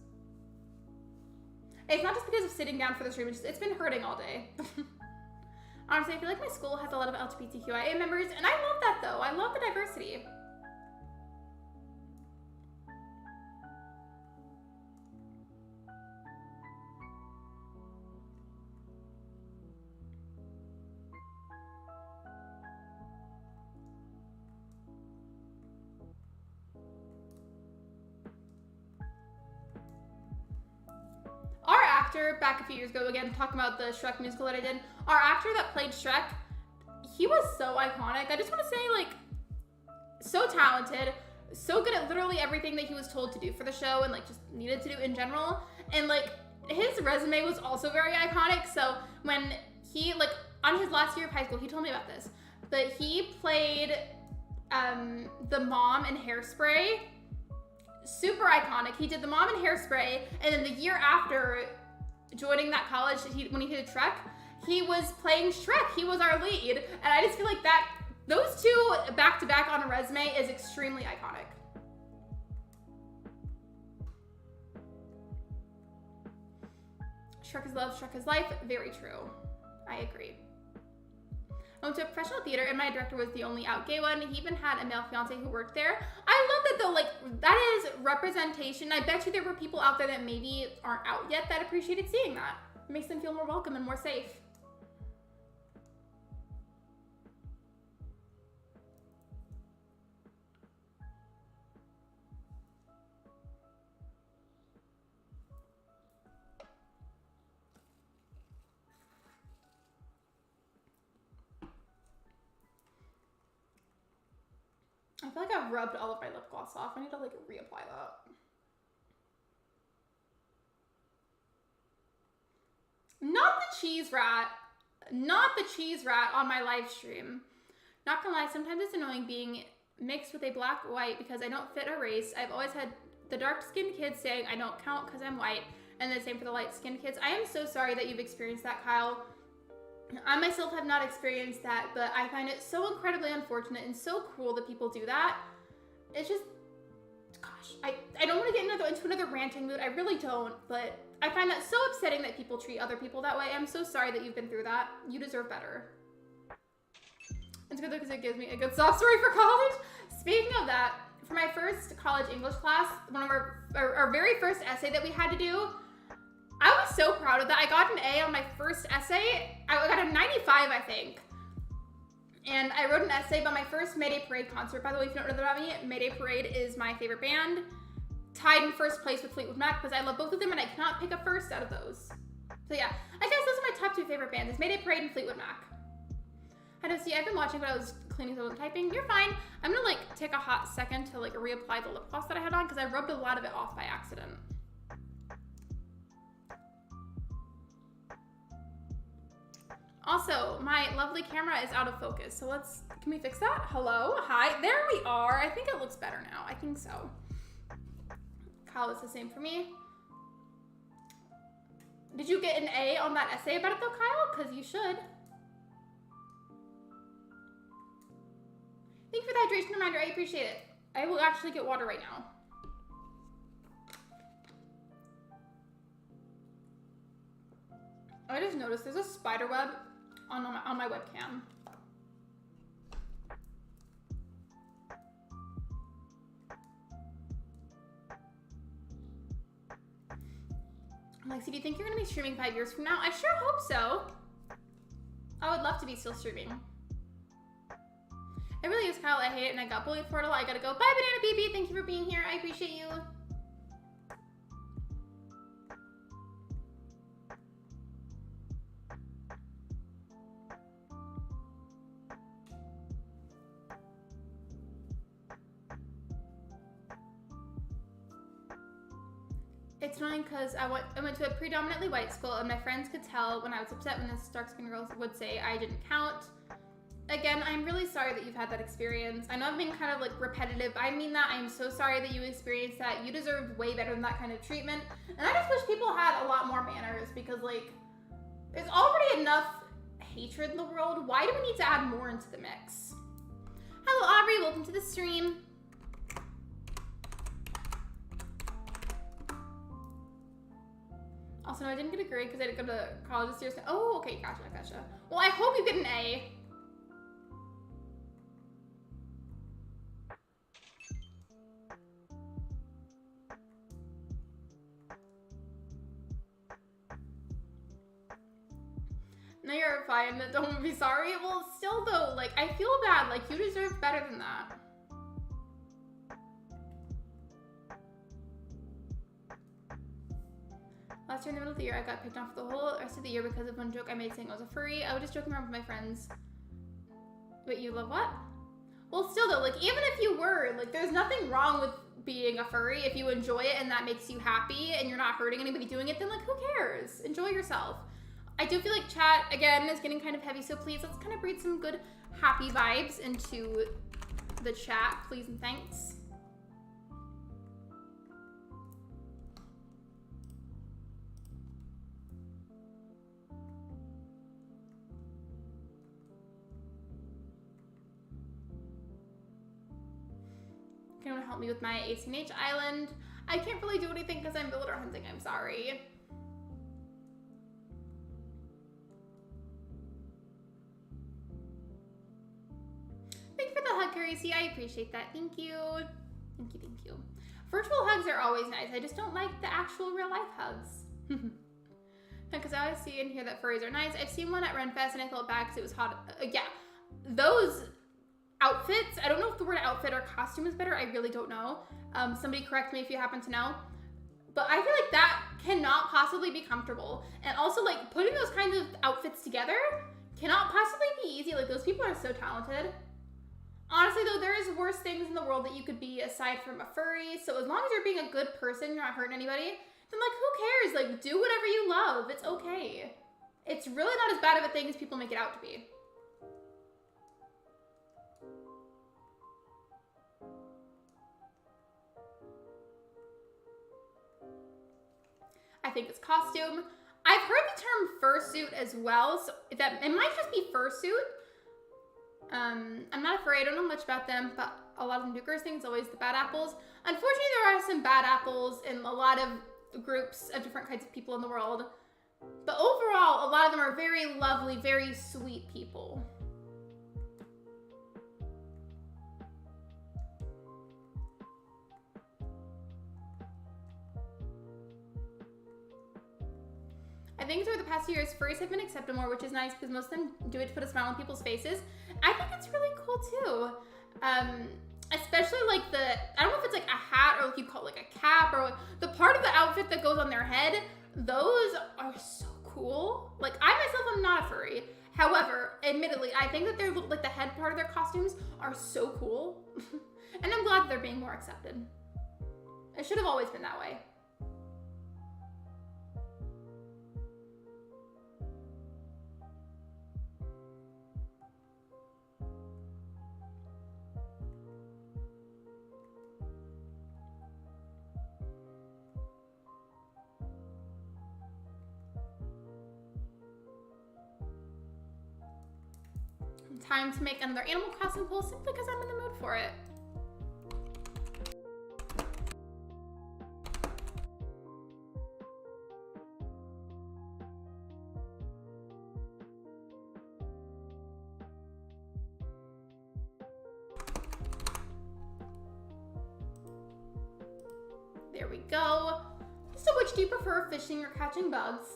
It's not just because of sitting down for the stream, it's been hurting all day. Honestly, I feel like my school has a lot of LGBTQIA members, and I love that though. I love the diversity. Our actor, back a few years ago, again, talking about the Shrek musical that I did, our actor that played Shrek, he was so iconic. I just want to say, like, so talented, so good at literally everything that he was told to do for the show and like just needed to do in general. And like his resume was also very iconic. So when he, like, on his last year of high school, he told me about this, but he played the mom in Hairspray. Super iconic. He did the mom in Hairspray, and then the year after joining that college, when he did Shrek, he was playing Shrek. He was our lead, and I just feel like that those two back to back on a resume is extremely iconic. Shrek is love, Shrek is life. Very true. I agree. I went to a professional theater and my director was the only out gay one. He even had a male fiance who worked there. I love that though, like that is representation. I bet you there were people out there that maybe aren't out yet that appreciated seeing that. It makes them feel more welcome and more safe. I feel like I've rubbed all of my lip gloss off. I need to like reapply that. Not the cheese rat. Not the cheese rat on my live stream. Not gonna lie, sometimes it's annoying being mixed with a black-white because I don't fit a race. I've always had the dark-skinned kids saying I don't count because I'm white, and the same for the light-skinned kids. I am so sorry that you've experienced that, Kyle. I myself have not experienced that, but I find it so incredibly unfortunate and so cruel that people do that. It's just, gosh, I don't want to get into another ranting mood. I really don't, but I find that so upsetting that people treat other people that way. I'm so sorry that you've been through that. You deserve better. It's good because it gives me a good sob story for college. Speaking of that, for my first college English class, one of our very first essay that we had to do, I was so proud of that. I got an A on my first essay. I got a 95, I think. And I wrote an essay about my first Mayday Parade concert. By the way, if you don't know that about me, Mayday Parade is my favorite band. Tied in first place with Fleetwood Mac because I love both of them and I cannot pick a first out of those. So yeah, I guess those are my top two favorite bands. It's Mayday Parade and Fleetwood Mac. I don't see, I've been watching but I was cleaning so I wasn't typing. You're fine. I'm gonna like take a hot second to like reapply the lip gloss that I had on because I rubbed a lot of it off by accident. Also, my lovely camera is out of focus, so can we fix that? Hello, hi, there we are. I think it looks better now, I think so. Kyle, it's the same for me. Did you get an A on that essay about it though, Kyle? Because you should. Thank you for the hydration reminder, I appreciate it. I will actually get water right now. I just noticed there's a spider web on my webcam. Lexi, do you think you're gonna be streaming 5 years from now? I sure hope so. I would love to be still streaming. It really is, Kyle. I hate it and I got bullied for it a lot. I gotta go. Bye, Banana BB. Thank you for being here. I appreciate you. It's annoying because I went to a predominantly white school and my friends could tell when I was upset when this dark-skinned girls would say I didn't count. Again, I'm really sorry that you've had that experience. I know I'm being kind of like repetitive, but I mean that. I'm so sorry that you experienced that. You deserved way better than that kind of treatment. And I just wish people had a lot more manners because like, there's already enough hatred in the world. Why do we need to add more into the mix? Hello, Aubrey. Welcome to the stream. Also, no, I didn't get a grade because I didn't go to college this year. So, oh, okay, gotcha. Well, I hope you get an A. No, you're fine. Don't be sorry. Well, still though, like, I feel bad. Like, you deserve better than that. Last year in the middle of the year, I got picked on for the whole rest of the year because of one joke I made saying I was a furry. I was just joking around with my friends. But you love what? Well, still though, like even if you were, like there's nothing wrong with being a furry. If you enjoy it and that makes you happy and you're not hurting anybody doing it, then like who cares? Enjoy yourself. I do feel like chat, again, is getting kind of heavy, so please let's kind of breathe some good happy vibes into the chat, please and thanks. Can anyone help me with my ACNH island? I can't really do anything because I'm villager hunting, I'm sorry. Thank you for the hug, Gracie. I appreciate that. Thank you. Thank you, thank you. Virtual hugs are always nice. I just don't like the actual real life hugs. Because I always see and hear that furries are nice. I've seen one at Renfest and I felt bad because it was hot. Yeah, those outfits, I don't know if the word outfit or costume is better. I really don't know. Somebody correct me if you happen to know. But I feel like that cannot possibly be comfortable. And also like putting those kinds of outfits together cannot possibly be easy. Like those people are so talented. Honestly though, there is worse things in the world that you could be aside from a furry. So as long as you're being a good person, you're not hurting anybody, then like who cares? Like do whatever you love. It's okay. It's really not as bad of a thing as people make it out to be. I think it's costume. I've heard the term fursuit as well, so that it might just be fursuit. I'm not afraid, I don't know much about them, but a lot of them do gross things, always the bad apples. Unfortunately, there are some bad apples in a lot of groups of different kinds of people in the world. But overall, a lot of them are very lovely, very sweet people. I think over the past few years, furries have been accepted more, which is nice because most of them do it to put a smile on people's faces. I think it's really cool too. Especially like I don't know if it's like a hat or like you call it like a cap or like the part of the outfit that goes on their head. Those are so cool. Like I myself am not a furry. However, admittedly, I think that they're like the head part of their costumes are so cool. And I'm glad that they're being more accepted. It should have always been that way. Time to make another Animal Crossing poll simply because I'm in the mood for it. There we go. So which do you prefer, fishing or catching bugs?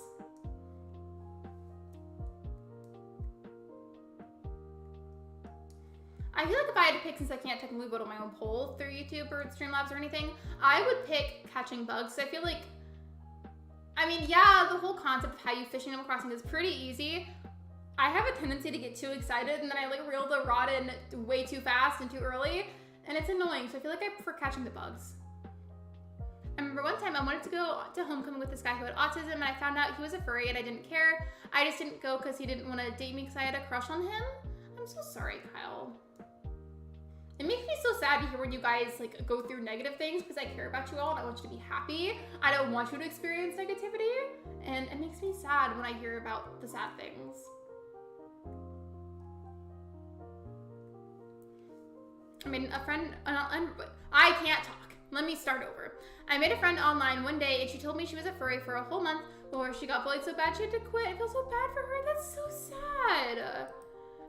I feel like if I had to pick, since I can't technically vote on my own poll through YouTube or Streamlabs or anything, I would pick catching bugs. I feel like, I mean, yeah, the whole concept of how you fish in Animal Crossing is pretty easy. I have a tendency to get too excited and then I like reel the rod in way too fast and too early, and it's annoying. So I feel like I prefer catching the bugs. I remember one time I wanted to go to homecoming with this guy who had autism, and I found out he was a furry and I didn't care. I just didn't go because he didn't want to date me because I had a crush on him. I'm so sorry, Kyle. It makes me so sad to hear when you guys like go through negative things because I care about you all and I want you to be happy. I don't want you to experience negativity, and it makes me sad when I hear about the sad things. I mean, a friend, I can't talk. Let me start over. I made a friend online one day and she told me she was a furry for a whole month before she got bullied so bad she had to quit. I feel so bad for her. That's so sad.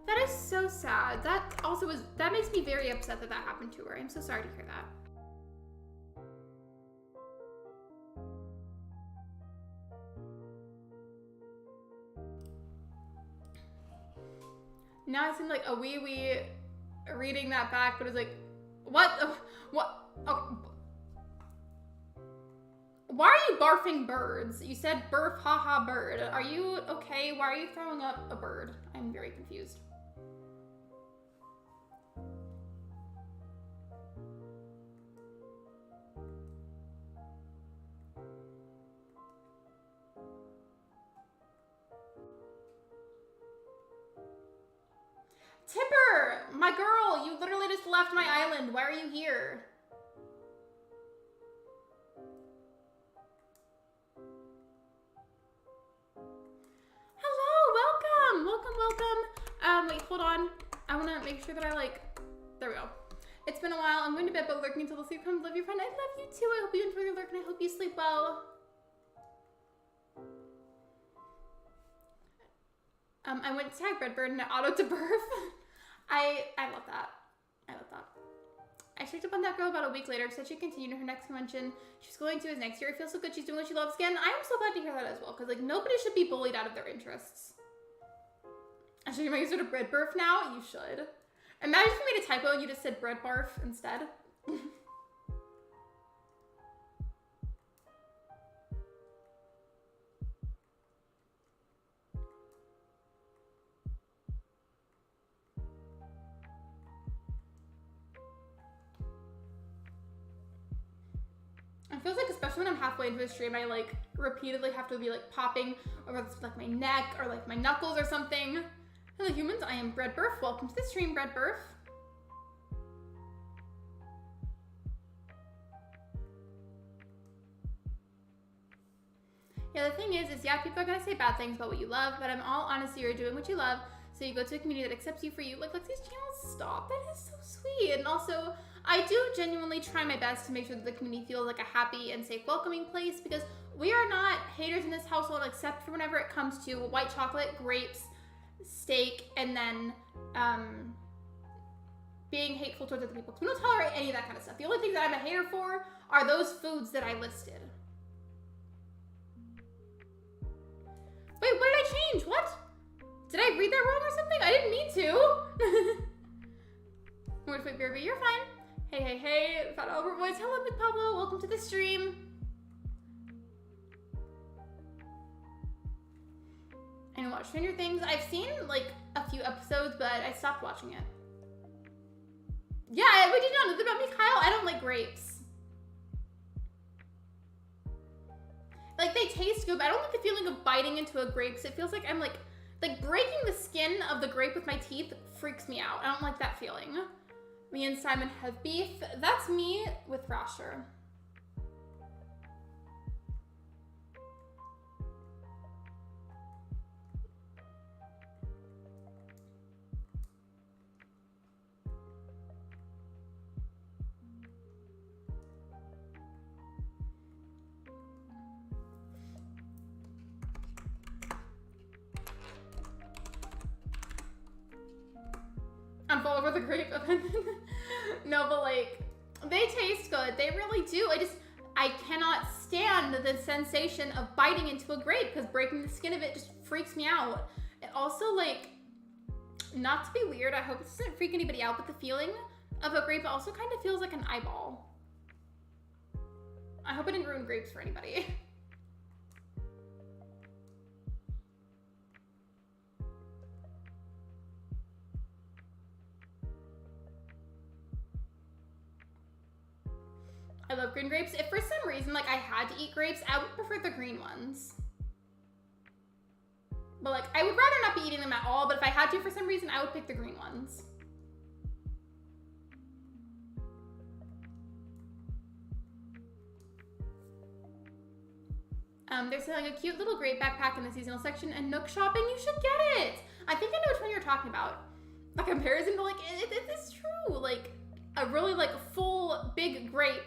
That is so sad. That makes me very upset that that happened to her. I'm so sorry to hear that. Now I seem like a wee reading that back, but it's like, what? Oh. Why are you barfing birds? You said burf, haha, bird. Are you okay? Why are you throwing up a bird? I'm very confused. My girl, you literally just left my island. Why are you here? Hello, welcome. Welcome. Wait, hold on. I want to make sure that I there we go. It's been a while. I'm going to bed, but lurking until the sleep comes. Love your friend. I love you too. I hope you enjoy your lurk, and I hope you sleep well. I went to tag Redbird and it auto to birth. I love that. I love that. I checked up on that girl about a week later. Said she'd continue to her next convention. She's going to his next year. It feels so good. She's doing what she loves again. I am so glad to hear that as well, because like nobody should be bullied out of their interests. I should make sort of bread birth now. You should. Imagine if you made a typo and you just said bread barf instead. It feels like, especially when I'm halfway into a stream, I like repeatedly have to be like popping over like my neck or like my knuckles or something. Hello humans, I am Bread Burf. Welcome to the stream, Bread Burf. Yeah, the thing is yeah, people are gonna say bad things about what you love, but in all honesty, you're doing what you love, so you go to a community that accepts you for you. Like Lexi's channel, stop. That is so sweet. And also, I do genuinely try my best to make sure that the community feels like a happy and safe, welcoming place, because we are not haters in this household except for whenever it comes to white chocolate, grapes, steak, and then being hateful towards other people. We don't tolerate any of that kind of stuff. The only things that I'm a hater for are those foods that I listed. Wait, what did I change? What? Did I read that wrong or something? I didn't mean to. Wait, BRB, you're fine. Hey, Fat Albert Boys. Hello, Big Pablo. Welcome to the stream. And watch Stranger Things. I've seen like a few episodes, but I stopped watching it. Yeah, we did not know about me, Kyle. I don't like grapes. Like they taste good, but I don't like the feeling of biting into a grape. So it feels like I'm like breaking the skin of the grape with my teeth freaks me out. I don't like that feeling. Me and Simon have beef. That's me with Rasher. I'm full over the grape. No, but like, they taste good. They really do. I cannot stand the sensation of biting into a grape because breaking the skin of it just freaks me out. It also like, not to be weird, I hope this doesn't freak anybody out, but the feeling of a grape also kind of feels like an eyeball. I hope I didn't ruin grapes for anybody. I love green grapes. If for some reason, like I had to eat grapes, I would prefer the green ones. But like, I would rather not be eating them at all, but if I had to for some reason, I would pick the green ones. They're selling a cute little grape backpack in the seasonal section and Nook shopping. You should get it. I think I know which one you're talking about. A comparison to like, it's true. Like a really like full big grape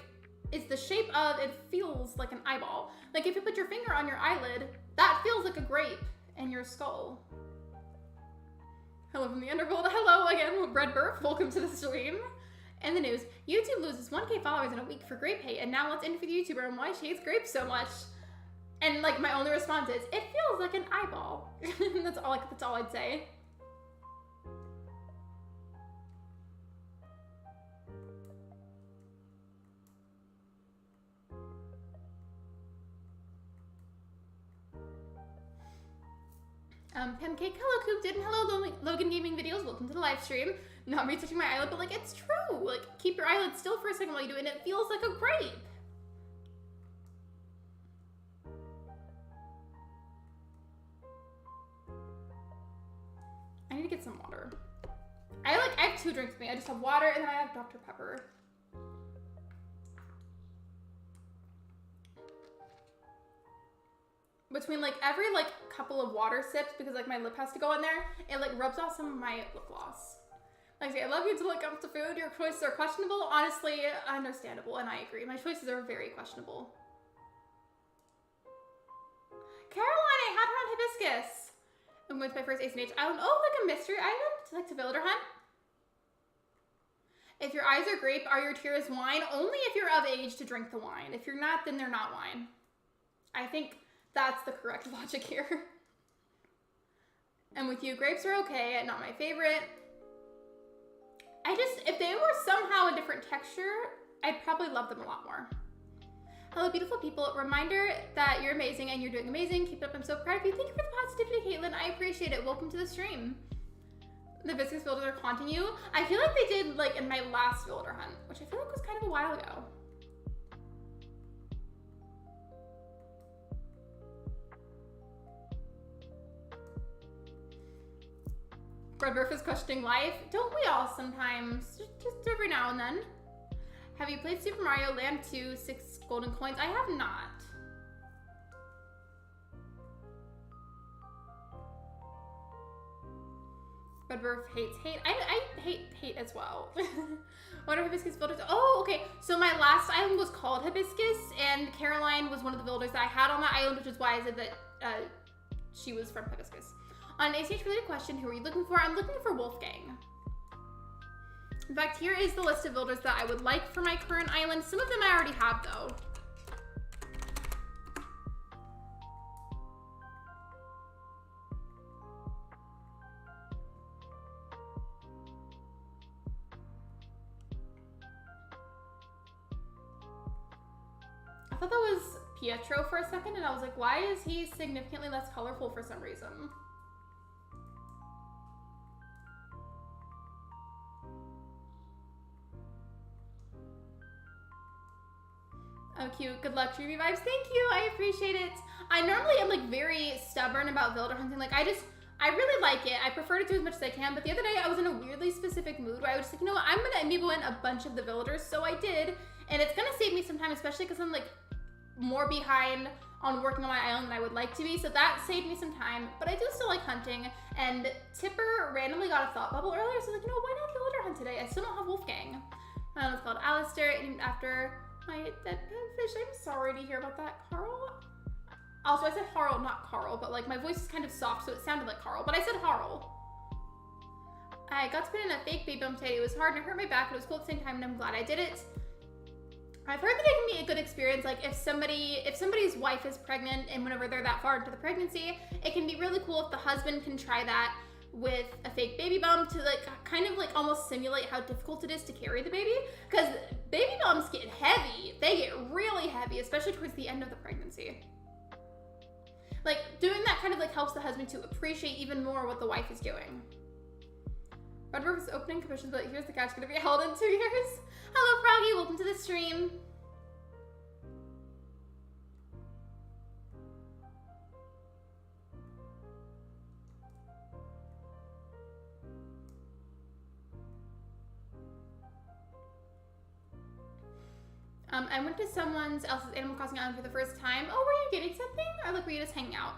is the shape of, it feels like an eyeball. Like if you put your finger on your eyelid, that feels like a grape in your skull. Hello from the underworld. Hello again, Bread Burf. Welcome to the stream. And the news, YouTube loses 1K followers in a week for grape hate, and now let's interview the YouTuber on why she hates grapes so much. And like my only response is, it feels like an eyeball. That's all I'd say. Pancake, hello Coop did, and hello Logan Gaming Videos, welcome to the live stream. Not me touching my eyelid, but like it's true. Like keep your eyelid still for a second while you do it, and it feels like a grape. I need to get some water. I have have 2 drinks with me. I just have water and then I have Dr. Pepper. Between like every like couple of water sips, because like my lip has to go in there, it like rubs off some of my lip gloss. Like, I love you until it comes to food. Your choices are questionable. Honestly, understandable, and I agree. My choices are very questionable. Caroline, I had her on Hibiscus. I'm going to my first ACNH island. Oh, like a mystery island? Like to villager hunt? If your eyes are grape, are your tears wine? Only if you're of age to drink the wine. If you're not, then they're not wine. I think that's the correct logic here. And with you, grapes are okay, not my favorite. If they were somehow a different texture, I'd probably love them a lot more. Hello, beautiful people. Reminder that you're amazing and you're doing amazing. Keep it up. I'm so proud of you. Thank you for the positivity, Caitlin. I appreciate it. Welcome to the stream. The viscous builders are haunting you. I feel like they did like in my last builder hunt, which I feel like was kind of a while ago. Redburf is questioning life. Don't we all sometimes? Just every now and then. Have you played Super Mario Land 2, 6 golden coins? I have not. Redburf hates hate. I hate hate as well. What are Hibiscus builders? Oh, okay. So my last island was called Hibiscus, and Caroline was one of the builders that I had on that island, which is why I said that she was from Hibiscus. On an ACH related question, who are you looking for? I'm looking for Wolfgang. In fact, here is the list of builders that I would like for my current island. Some of them I already have though. I thought that was Pietro for a second and I was like, why is he significantly less colorful for some reason? Oh, cute. Good luck, Dreamy Vibes. Thank you. I appreciate it. I normally am like very stubborn about villager hunting. Like I really like it. I prefer to do as much as I can. But the other day I was in a weirdly specific mood where I was just like, you know what? I'm going to amiibo in a bunch of the villagers. So I did. And it's going to save me some time, especially because I'm like more behind on working on my island than I would like to be. So that saved me some time. But I do still like hunting. And Tipper randomly got a thought bubble earlier. So I was like, you know, why not villager hunt today? I still don't have Wolfgang. My island's called Alistair, named after my dead fish. I'm sorry to hear about that, Carl. Also, I said Harl, not Carl, but like my voice is kind of soft, so it sounded like Carl, but I said Harl. I got to put in a fake baby bump today. It was hard and it hurt my back, but it was cool at the same time, and I'm glad I did it. I've heard that it can be a good experience, like if somebody's wife is pregnant and whenever they're that far into the pregnancy, it can be really cool if the husband can try that with a fake baby bump to like kind of like almost simulate how difficult it is to carry the baby, because baby bumps get heavy. They get really heavy, especially towards the end of the pregnancy. Like doing that kind of like helps the husband to appreciate even more what the wife is doing. Redbird is opening commissions, but here's the catch, gonna be held in 2 years. Hello Froggy, welcome to the stream. I went to someone else's Animal Crossing island for the first time. Oh, were you getting something? Or like, were you just hanging out?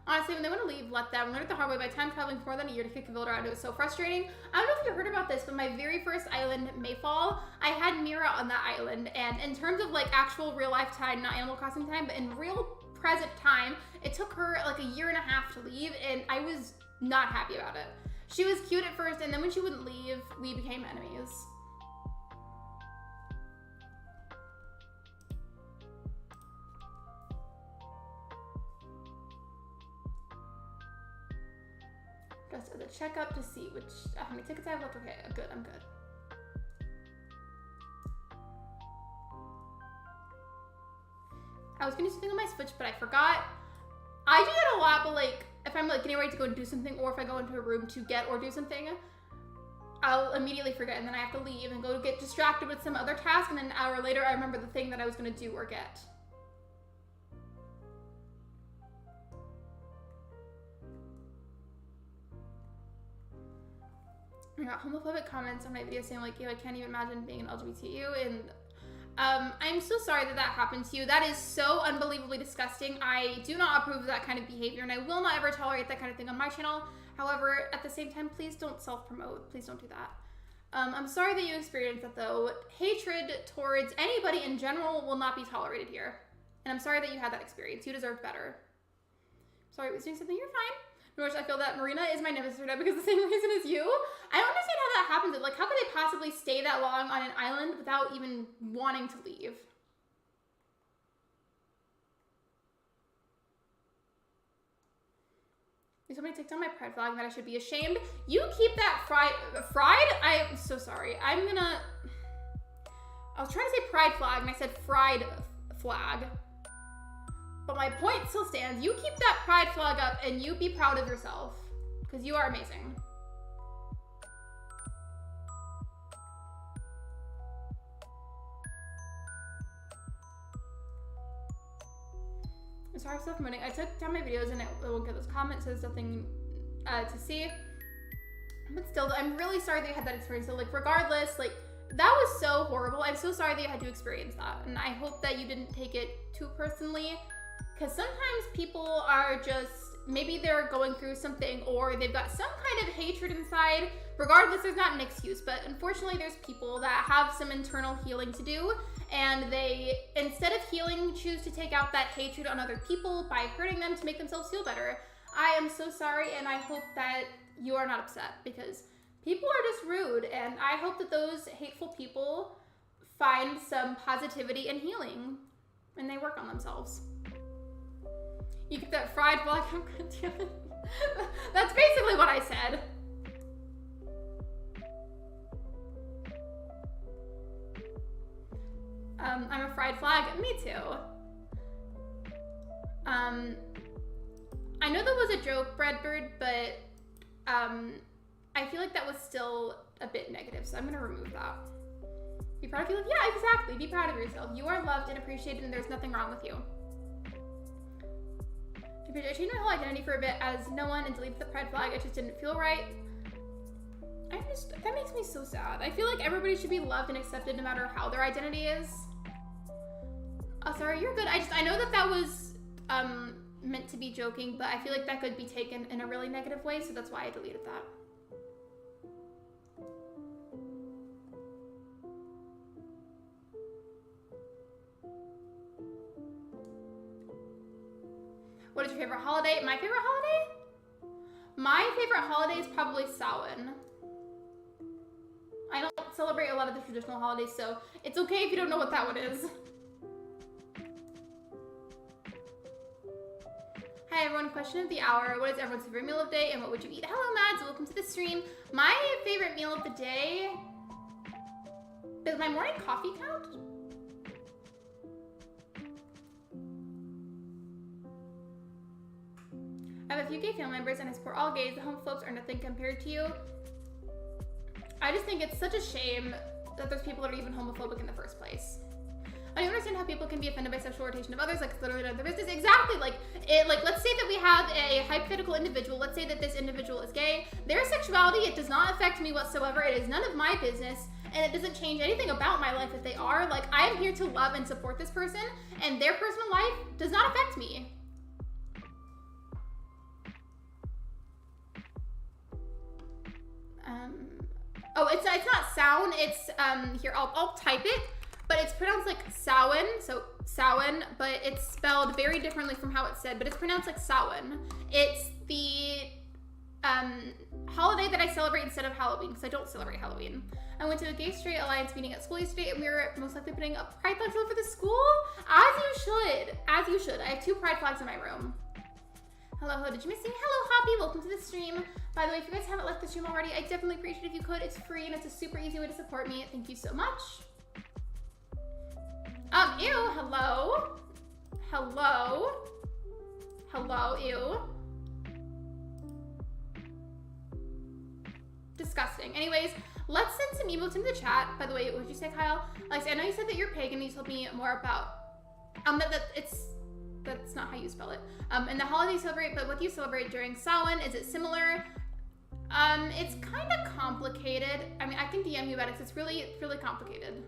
Honestly, when they want to leave, let them. Learn it the hard way by time traveling for more than a year to kick a villager out. It was so frustrating. I don't know if you heard about this, but my very first island, Mayfall, I had Mira on that island. And in terms of like actual real life time, not Animal Crossing time, but in real present time, it took her like a year and a half to leave. And I was not happy about it. She was cute at first, and then when she wouldn't leave, we became enemies. Just as a checkup to see how many tickets I have left. Okay, good, I'm good. I was gonna do something on my Switch, but I forgot. I do that a lot, but like, if I'm like getting ready to go and do something, or if I go into a room to get or do something, I'll immediately forget, and then I have to leave and go get distracted with some other task, and then an hour later, I remember the thing that I was gonna do or get. I got homophobic comments on my video saying like, yo, I can't even imagine being an LGBTQ, and I'm so sorry that that happened to you. That is so unbelievably disgusting. I do not approve of that kind of behavior, and I will not ever tolerate that kind of thing on my channel. However, at the same time, please don't self-promote. Please don't do that. I'm sorry that you experienced that though. Hatred towards anybody in general will not be tolerated here. And I'm sorry that you had that experience. You deserve better. Sorry, I was doing something. You're fine. Which I feel that Marina is my nemesis right now because the same reason as you. I don't understand how that happens. Like, how could they possibly stay that long on an island without even wanting to leave? Somebody took down my pride flag and that I should be ashamed. You keep that fried? I'm so sorry. I was trying to say pride flag and I said fried flag. But my point still stands. You keep that pride flag up and you be proud of yourself. Because you are amazing. I'm sorry for self-promoting. I took down my videos and it won't get those comments, so there's nothing to see. But still, I'm really sorry that you had that experience. So like, regardless, like, that was so horrible. I'm so sorry that you had to experience that. And I hope that you didn't take it too personally. Because sometimes people are just, maybe they're going through something or they've got some kind of hatred inside. Regardless, there's not an excuse, but unfortunately there's people that have some internal healing to do, and they, instead of healing, choose to take out that hatred on other people by hurting them to make themselves feel better. I am so sorry, and I hope that you are not upset, because people are just rude, and I hope that those hateful people find some positivity and healing, and they work on themselves. You get that fried flag. I'm gonna do it. That's basically what I said. I'm a fried flag. Me too. I know that was a joke, Breadbird, but I feel like that was still a bit negative, so I'm gonna remove that. Be proud of yourself. Yeah, exactly. Be proud of yourself. You are loved and appreciated, and there's nothing wrong with you. I changed my whole identity for a bit as no one and deleted the pride flag. It just didn't feel right. That makes me so sad. I feel like everybody should be loved and accepted no matter how their identity is. Oh, sorry, you're good. I know that that was meant to be joking, but I feel like that could be taken in a really negative way, so that's why I deleted that. What is your favorite holiday? My favorite holiday? My favorite holiday is probably Samhain. I don't celebrate a lot of the traditional holidays, so it's okay if you don't know what that one is. Hi everyone, question of the hour. What is everyone's favorite meal of the day and what would you eat? Hello Mads, welcome to the stream. My favorite meal of the day, does my morning coffee count? I have a few gay family members and I support all gays. The homophobes are nothing compared to you. I just think it's such a shame that there's people that are even homophobic in the first place. I don't understand how people can be offended by sexual orientation of others, like it's literally none of their business. Exactly, like let's say that we have a hypothetical individual. Let's say that this individual is gay. Their sexuality, it does not affect me whatsoever. It is none of my business, and it doesn't change anything about my life if they are. Like, I am here to love and support this person, and their personal life does not affect me. Oh, it's not sound, it's, here, I'll type it, but it's pronounced like Samhain, so Samhain, but it's spelled very differently from how it's said, but it's pronounced like Samhain. It's the, holiday that I celebrate instead of Halloween, because I don't celebrate Halloween. I went to a Gay Straight Alliance meeting at school yesterday, and we were most likely putting up pride flags all over the school, as you should. I have 2 pride flags in my room. Hello, did you miss me? Hello, Hoppy, welcome to the stream. By the way, if you guys haven't liked the stream already, I definitely appreciate it if you could. It's free and it's a super easy way to support me. Thank you so much. Ew, hello. Hello, ew. Disgusting. Anyways, let's send some emotes in the chat. By the way, what did you say, Kyle? Lexi, I know you said that you're pagan and you told me more about, that's not how you spell it. And the holiday you celebrate, but what do you celebrate during Samhain? Is it similar? It's kind of complicated. I mean, I can DM you about it. It's really complicated.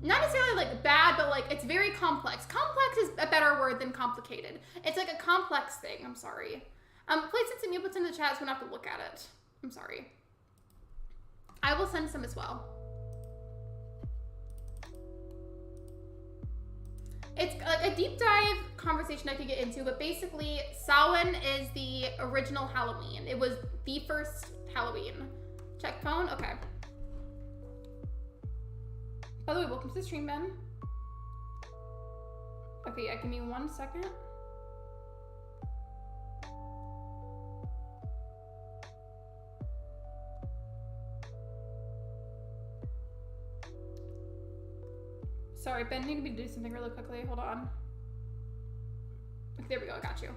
Not necessarily like bad, but like it's very complex. Complex is a better word than complicated. It's like a complex thing. I'm sorry. Please send some inputs in the chat so we don't have to look at it. I'm sorry. I will send some as well. It's like a deep dive conversation I could get into, but basically Samhain is the original Halloween. It was the first Halloween. Check phone? Okay. By the way, welcome to the stream, Ben. Okay, yeah, give me 1 second. Sorry, Ben needed me to do something really quickly. Hold on. Okay, there we go, I got you.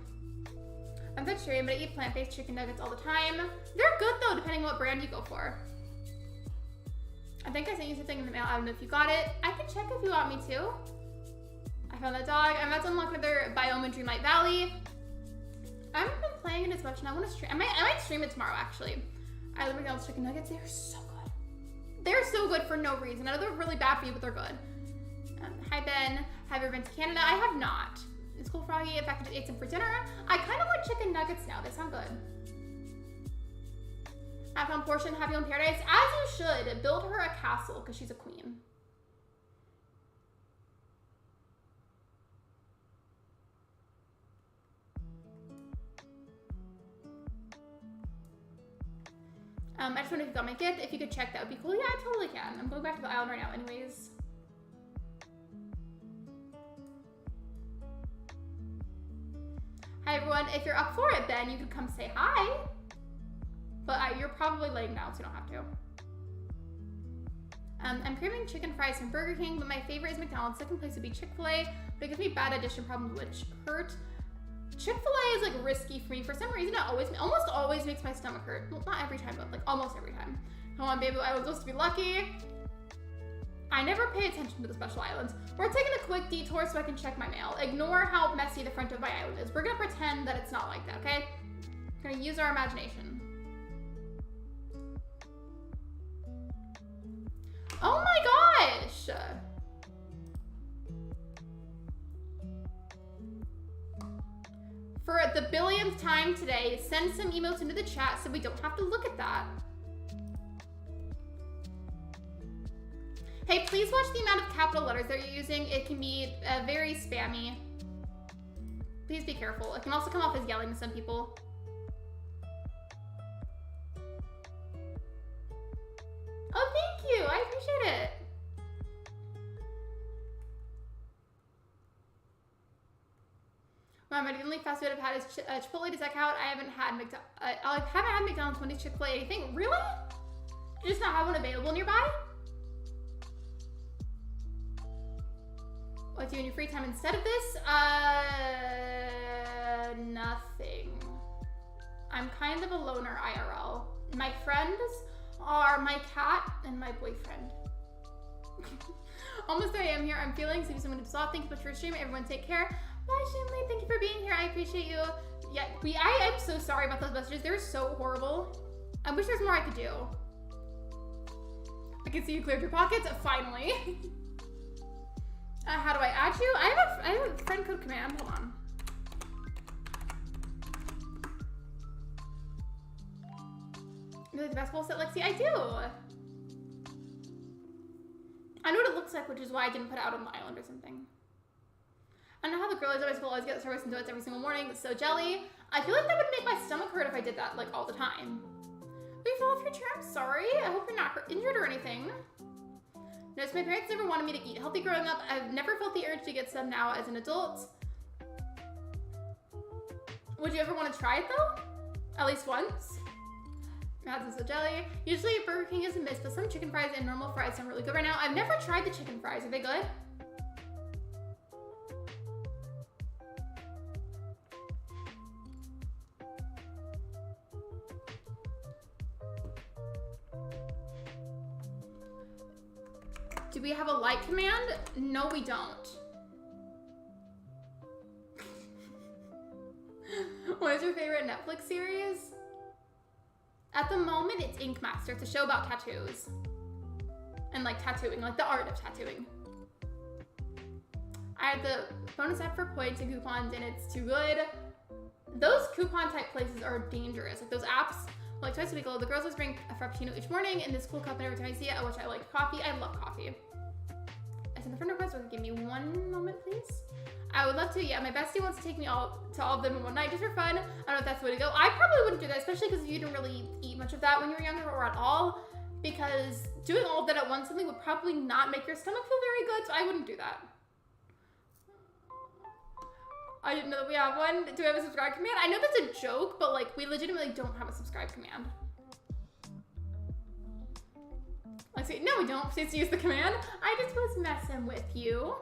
I'm vegetarian, but I eat plant-based chicken nuggets all the time. They're good though, depending on what brand you go for. I think I sent you something in the mail. I don't know if you got it. I can check if you want me to. I found that dog. I'm about to unlock another biome in Dreamlight Valley. I haven't been playing it as much and I want to stream. I might stream it tomorrow actually. I love McDonald's chicken nuggets. They're so good. They're so good for no reason. I know they're really bad for you, but they're good. Hi Ben, have you ever been to Canada? I have not. It's cool, Froggy. In fact, I just ate some for dinner. I kind of want chicken nuggets now. They sound good. I found Portia Happy in Paradise. As you should. Build her a castle because she's a queen. I just wonder if you got my gift. If you could check, that would be cool. Yeah, I totally can. I'm going back to the island right now anyways. Hi everyone, if you're up for it, Ben, you could come say hi. But you're probably laying down, so you don't have to. I'm craving chicken fries from Burger King, but my favorite is McDonald's. Second place would be Chick-fil-A, but it gives me bad digestion problems, which hurt. Chick-fil-A is like risky for me. For some reason, it almost always makes my stomach hurt. Well, not every time, but like almost every time. Come on, baby, I was supposed to be lucky. I never pay attention to the special islands. We're taking a quick detour so I can check my mail. Ignore how messy the front of my island is. We're gonna pretend that it's not like that, okay? We're gonna use our imagination. Oh my gosh! For the billionth time today, send some emotes into the chat so we don't have to look at that. Hey, please watch the amount of capital letters that you're using. It can be very spammy. Please be careful. It can also come off as yelling to some people. Oh, thank you. I appreciate it. Wow, the only fast food I've had is Chipotle. Does that count? I haven't had McDonald's, Wendy's, Chick-fil-A, anything. Really? You just not have one available nearby? What do you do in your free time instead of this? Nothing. I'm kind of a loner IRL. My friends are my cat and my boyfriend. Almost 3 a.m. here. I'm feeling so someone to stop. Thank you so much for your stream. Everyone take care. Bye, Shinley. Thank you for being here. I appreciate you. Yeah, I am so sorry about those messages. They're so horrible. I wish there's more I could do. I can see you cleared your pockets. Finally. How do I add you? I have a friend code command. Hold on. You like the basketball set, Lexi? I do. I know what it looks like, which is why I didn't put it out on the island or something. I don't know how the girl is always will always get service and donuts every single morning. It's so jelly. I feel like that would make my stomach hurt if I did that like all the time. Will you fall off your chair? I'm sorry. I hope you're not injured or anything. Notice my parents never wanted me to eat healthy growing up. I've never felt the urge to get some now as an adult. Would you ever want to try it though? At least once? Madsen's the jelly. Usually Burger King is a miss, but some chicken fries and normal fries sound really good right now. I've never tried the chicken fries. Are they good? Do we have a like command? No, we don't. What is your favorite Netflix series? At the moment, it's Ink Master. It's a show about tattoos. And like tattooing, like the art of tattooing. I had the bonus app for points and coupons, and it's too good. Those coupon type places are dangerous. Like those apps, like twice a week, the girls always bring a frappuccino each morning in this cool cup, and every time I see it, I wish I liked coffee. I love coffee. I sent the friend request, so give me one moment, please. I would love to, yeah, my bestie wants to take me to all of them in one night just for fun. I don't know if that's the way to go. I probably wouldn't do that, especially because you didn't really eat much of that when you were younger or at all, because doing all of that at once something would probably not make your stomach feel very good, so I wouldn't do that. I didn't know that we have one. Do we have a subscribe command? I know that's a joke, but like we legitimately don't have a subscribe command. Lexi, no we don't. Please use the command. I just was messing with you.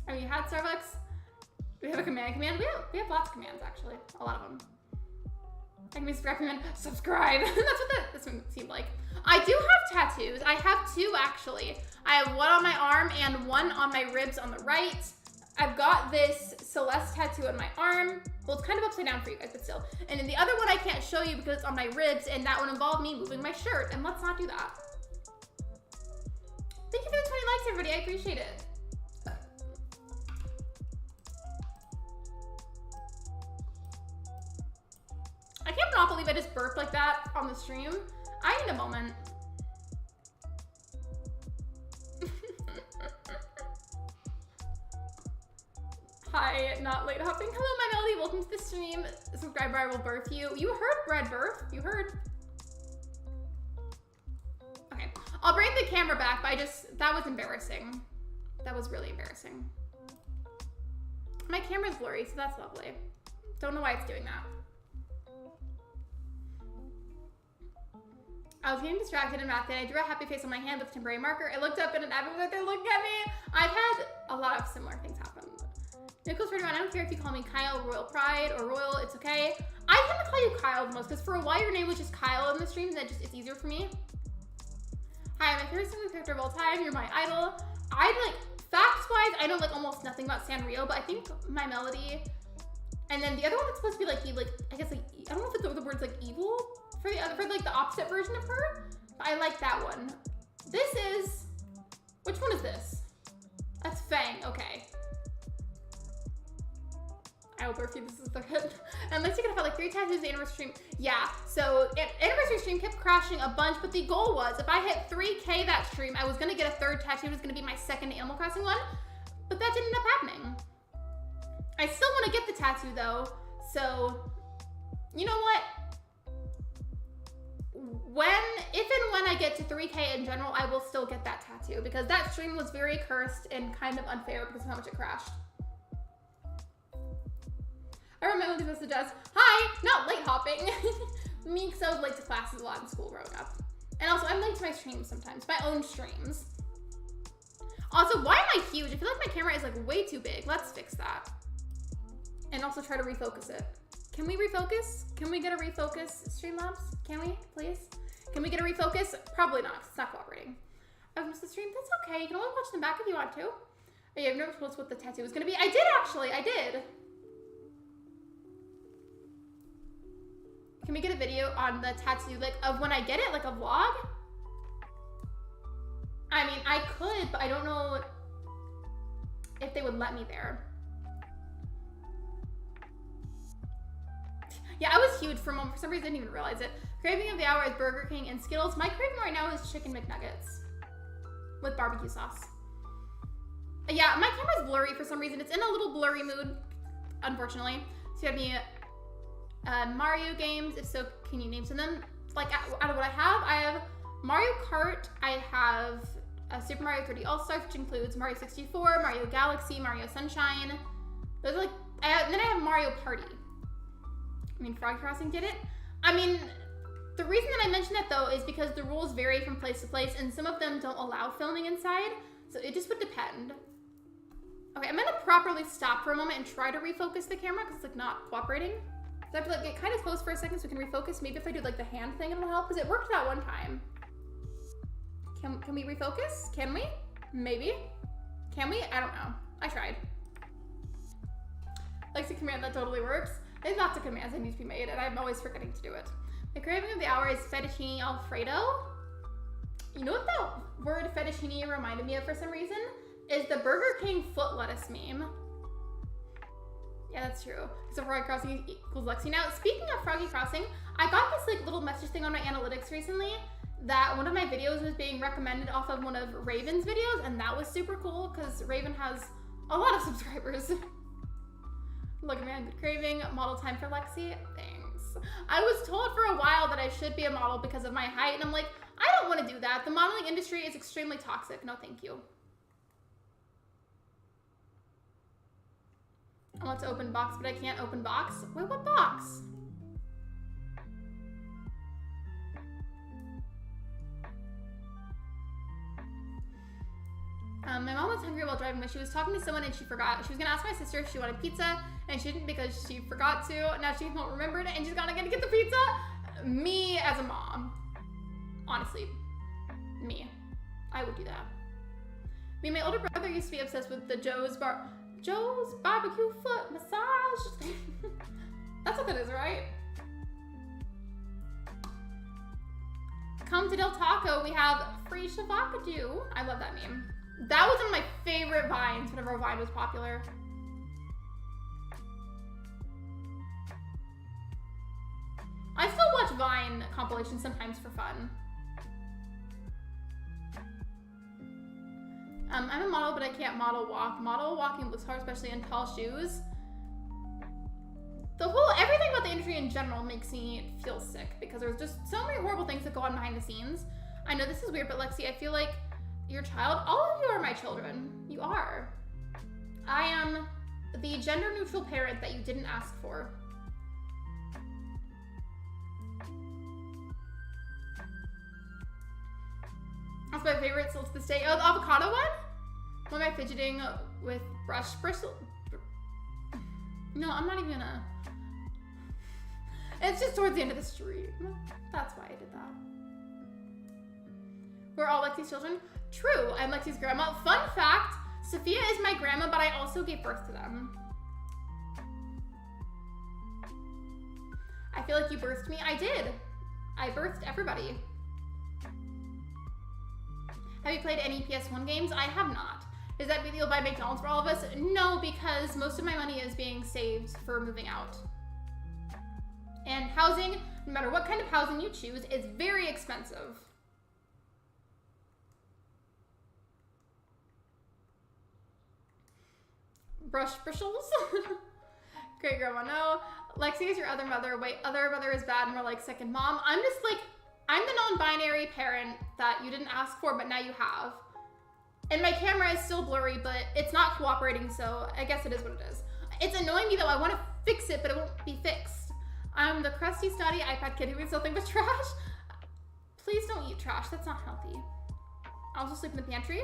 Have you had Starbucks? Do we have a command? We have lots of commands actually. A lot of them. I can be subscribe command. Subscribe. That's what this one seemed like. I do have tattoos. I have two actually. I have one on my arm and one on my ribs on the right. I've got this Celeste tattoo on my arm. Well, it's kind of upside down for you guys, but still. And then the other one I can't show you because it's on my ribs, and that one involved me moving my shirt, and let's not do that. Thank you for the 20 likes, everybody. I appreciate it. I cannot believe I just burped like that on the stream. I need a moment. Hi, not late hopping. Hello, my Melody. Welcome to the stream. Subscriber, I will birth you. You heard bread birth. You heard. Okay. I'll bring the camera back, but that was embarrassing. That was really embarrassing. My camera's blurry, so that's lovely. Don't know why it's doing that. I was getting distracted in math and I drew a happy face on my hand with a temporary marker. I looked up and an admin was there looking at me. I've had a lot of similar things happen. Nicholas 41, I don't care if you call me Kyle, Royal Pride, or Royal, it's okay. I tend to call you Kyle the most, because for a while your name was just Kyle in the stream, and it's easier for me. Hi, my favorite single character of all time, you're my idol. Facts-wise, I know like almost nothing about Sanrio, but I think my Melody, and then the other one that's supposed to be like, I guess like, I don't know if the word's like evil for the opposite version of her, but I like that one. Which one is this? That's Fang, okay. I will birth you, this is the good. And Lexi could have had like 3 tattoos the anniversary stream. Yeah, so anniversary stream kept crashing a bunch, but the goal was if I hit 3K that stream, I was gonna get a 3rd tattoo. It was gonna be my 2nd Animal Crossing one, but that didn't end up happening. I still wanna get the tattoo though, so you know what? If and when I get to 3K in general, I will still get that tattoo because that stream was very cursed and kind of unfair because of how much it crashed. I remember this suggest, hi, not late hopping. Me, because I was late to classes a lot in school growing up. And also, I'm late to my streams sometimes, my own streams. Also, why am I huge? I feel like my camera is like way too big. Let's fix that. And also try to refocus it. Can we refocus? Can we get a refocus, Streamlabs? Can we, please? Can we get a refocus? Probably not, because it's not cooperating. I missed the stream, that's okay. You can always watch them back if you want to. Oh, yeah, I've never told us what the tattoo was gonna be. I did actually, I did. Can we get a video on the tattoo, like, of when I get it, like a vlog? I mean, I could, but I don't know if they would let me there. Yeah, I was huge for a moment. For some reason, I didn't even realize it. Craving of the hour is Burger King and Skittles. My craving right now is chicken McNuggets with barbecue sauce. Yeah, my camera's blurry for some reason. It's in a little blurry mood, unfortunately. So you have me Mario games. If so, can you name some of them? Like out of what I have Mario Kart. I have Super Mario 3D All-Stars, which includes Mario 64, Mario Galaxy, Mario Sunshine. Those are like, then I have Mario Party. I mean, Frog Crossing did it. I mean, the reason that I mention that though is because the rules vary from place to place and some of them don't allow filming inside. So it just would depend. Okay, I'm gonna properly stop for a moment and try to refocus the camera because it's like not cooperating. So I have to like get kind of close for a second so we can refocus. Maybe if I do like the hand thing, it'll help because it worked that one time. Can we refocus? Can we? Maybe. Can we? I don't know. I tried. Lexi command, that totally works. There's lots of commands that need to be made, and I'm always forgetting to do it. The craving of the hour is fettuccine alfredo. You know what that word fettuccine reminded me of for some reason? Is the Burger King foot lettuce meme. Yeah, that's true. So Froggy Crossing equals Lexi. Now, speaking of Froggy Crossing, I got this like little message thing on my analytics recently that one of my videos was being recommended off of one of Raven's videos, and that was super cool because Raven has a lot of subscribers. Look, man, good craving. Model time for Lexi. Thanks. I was told for a while that I should be a model because of my height, and I'm like, I don't want to do that. The modeling industry is extremely toxic. No, thank you. I want to open box, but I can't open box. Wait, what box? My mom was hungry while driving, but she was talking to someone and she forgot. She was gonna ask my sister if she wanted pizza, and she didn't because she forgot to. Now she won't remember it, and she's gonna get the pizza. Me as a mom, honestly, me, I would do that. Me and my older brother used to be obsessed with the Joe's barbecue foot massage. That's what that is, right? Come to Del Taco, we have free shavakadu. I love that meme. That was one of my favorite Vines whenever a Vine was popular. I still watch Vine compilations sometimes for fun. I'm a model, but I can't model walk. Model walking looks hard, especially in tall shoes. Everything about the industry in general makes me feel sick because there's just so many horrible things that go on behind the scenes. I know this is weird, but Lexi, I feel like your child, all of you are my children. You are. I am the gender neutral parent that you didn't ask for. That's my favorite still to this day. Oh, the avocado one? When am I fidgeting with brush bristle? No, I'm not even gonna. It's just towards the end of the stream. That's why I did that. We're all Lexi's children. True, I'm Lexi's grandma. Fun fact, Sophia is my grandma, but I also gave birth to them. I feel like you birthed me. I did. I birthed everybody. Have you played any PS1 games? I have not. Is that video by McDonald's for all of us? No, because most of my money is being saved for moving out. And housing, no matter what kind of housing you choose, is very expensive. Brush bristles? Great grandma, no. Lexi is your other mother. Wait, other mother is bad, more like second mom. I'm just like, I'm the non-binary parent that you didn't ask for, but now you have. And my camera is still blurry, but it's not cooperating, so I guess it is what it is. It's annoying me though. I want to fix it, but it won't be fixed. I'm the crusty, snotty iPad kid who eats nothing but trash. Please don't eat trash. That's not healthy. I also sleep in the pantry.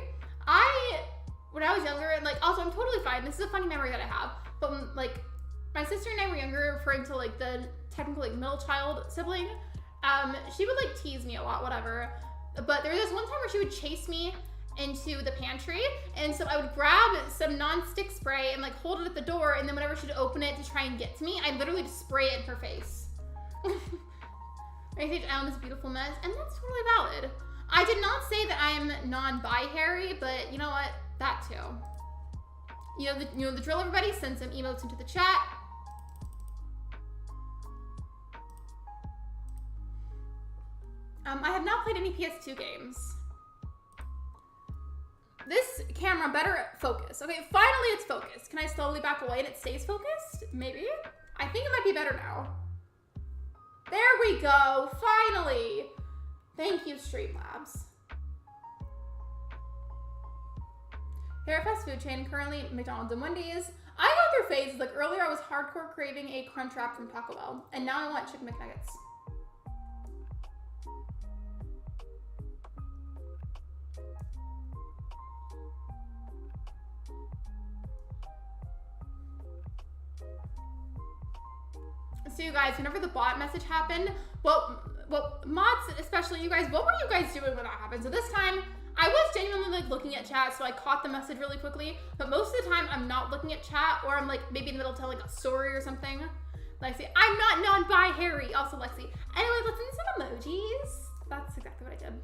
When I was younger, and like, also I'm totally fine. This is a funny memory that I have. But when, like, my sister and I were younger, referring to like the technically like, middle child sibling, she would like tease me a lot, whatever. But there was this one time where she would chase me into the pantry, and so I would grab some non-stick spray and like hold it at the door, and then whenever she'd open it to try and get to me, I'd literally just spray it in her face. I think I own this beautiful mess, and that's totally valid. I did not say that I am non-bi-hairy, but you know what? That too. You know the drill, everybody. Send some emotes into the chat. I have not played any PS2 games. This camera better focus. Okay, finally it's focused. Can I slowly back away and it stays focused? Maybe? I think it might be better now. There we go, finally. Thank you, Streamlabs. Favorite fast food chain, currently McDonald's and Wendy's. I go through phases. Like earlier I was hardcore craving a Crunchwrap from Taco Bell, and now I want chicken McNuggets. So you guys, whenever the bot message happened, well, mods, especially you guys, what were you guys doing when that happened? So this time, I was genuinely like looking at chat, so I caught the message really quickly, but most of the time I'm not looking at chat, or I'm like maybe in the middle of telling a story or something. Lexi, I'm not non-bi-hairy. Also Lexi. Anyway, let's send some emojis. That's exactly what I did.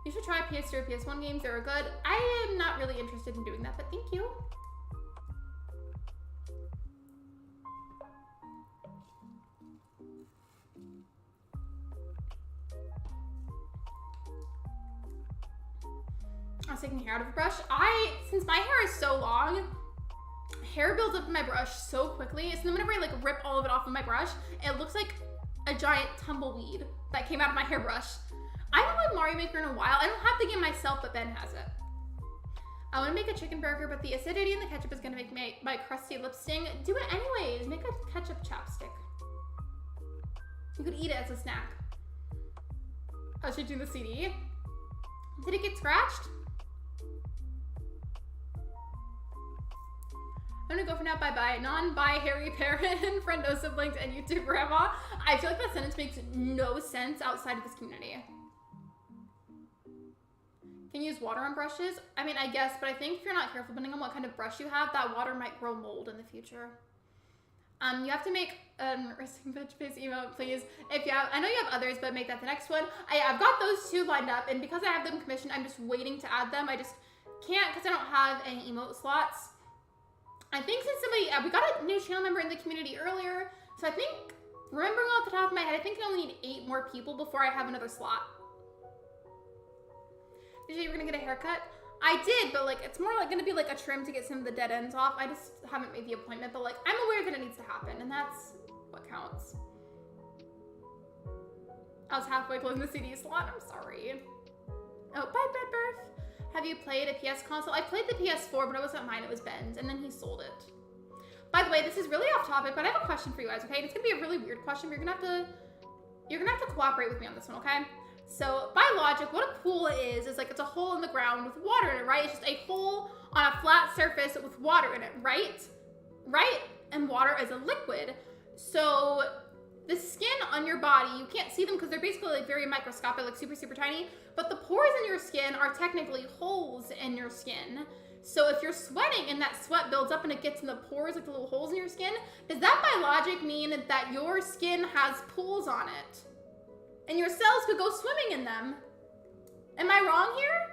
You should try PS2 or PS1 games. They're good. I am not really interested in doing that, but thank you. I was taking hair out of a brush. Since my hair is so long, hair builds up in my brush so quickly. So then whenever I like rip all of it off of my brush, it looks like a giant tumbleweed that came out of my hairbrush. I haven't played Mario Maker in a while. I don't have the game myself, but Ben has it. I want to make a chicken burger, but the acidity in the ketchup is going to make my crusty lip sting. Do it anyways. Make a ketchup chapstick. You could eat it as a snack. I should do the CD. Did it get scratched? I'm gonna go for now. Bye-bye. Non-bi-hairy parent, friend, no siblings, and YouTube grandma. I feel like that sentence makes no sense outside of this community. Can you use water on brushes? I mean, I guess, but I think if you're not careful, depending on what kind of brush you have, that water might grow mold in the future. You have to make resting bitch face emote, please. If you have, I know you have others, but make that the next one. I've got those two lined up, and because I have them commissioned, I'm just waiting to add them. I just can't because I don't have any emote slots. I think since we got a new channel member in the community earlier, so I think, remembering off the top of my head, I think I only need 8 more people before I have another slot. Did you say you were gonna get a haircut? I did, but like, it's more like gonna be like a trim to get some of the dead ends off. I just haven't made the appointment, but like, I'm aware that it needs to happen, and that's what counts. I was halfway closing the CD slot, I'm sorry. Oh, bye, Bed Birth. Have you played a PS console? I played the PS4, but it wasn't mine, it was Ben's, and then he sold it. By the way, this is really off topic, but I have a question for you guys, okay? And it's gonna be a really weird question, but you're gonna have to cooperate with me on this one, okay? So, by logic, what a pool is like it's a hole in the ground with water in it, right? It's just a hole on a flat surface with water in it, right? Right? And water is a liquid. So, the skin on your body, you can't see them because they're basically like very microscopic, like super, super tiny, but the pores in your skin are technically holes in your skin. So if you're sweating and that sweat builds up and it gets in the pores, like the little holes in your skin, does that by logic mean that your skin has pools on it? And your cells could go swimming in them? Am I wrong here?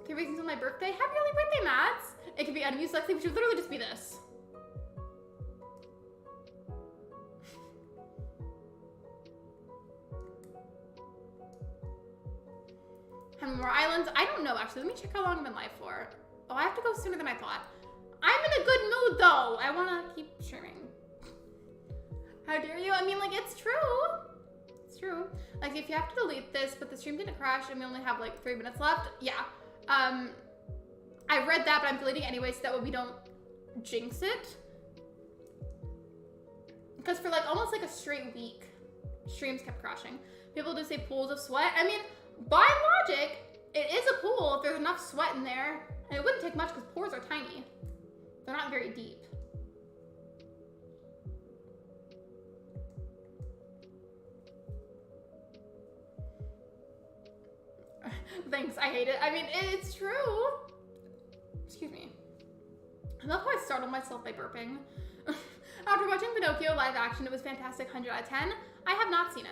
Three weeks until my birthday. Happy early birthday, Mads. It could be enemies, Lexi, which would literally just be this. How many more islands? I don't know, actually. Let me check how long I'm in live for. Oh, I have to go sooner than I thought. I'm in a good mood, though. I want to keep streaming. How dare you? I mean, like, it's true. It's true. Like, if you have to delete this, but the stream didn't crash and we only have, like, 3 minutes left, yeah. I read that, but I'm deleting anyway so that way we don't jinx it. Because for, like, almost, like, a straight week, streams kept crashing. People do say pools of sweat. I mean, by logic, it is a pool if there's enough sweat in there. And it wouldn't take much because pores are tiny. They're not very deep. Thanks, I hate it. I mean, it's true. Excuse me. I love how I startled myself by burping. After watching Pinocchio live action, it was fantastic, 100 out of 10. I have not seen it.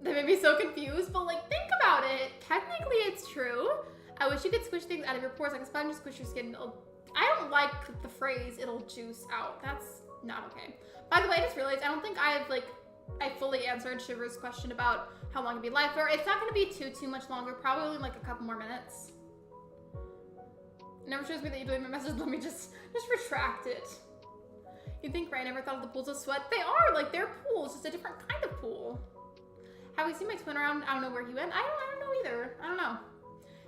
That made me so confused, but like, think about it. Technically, it's true. I wish you could squish things out of your pores like a sponge, squish your skin. I don't like the phrase, it'll juice out. That's not okay. By the way, I just realized I don't think I fully answered Shiver's question about how long it'd be live for. It's not gonna be too much longer, probably like a couple more minutes. It never shows me that you deleted my message. Let me just retract it. You think Ray never thought of the pools of sweat? They are, like, they're pools, just a different kind of pool. Have we seen my twin around? I don't know where he went. I don't know either. I don't know.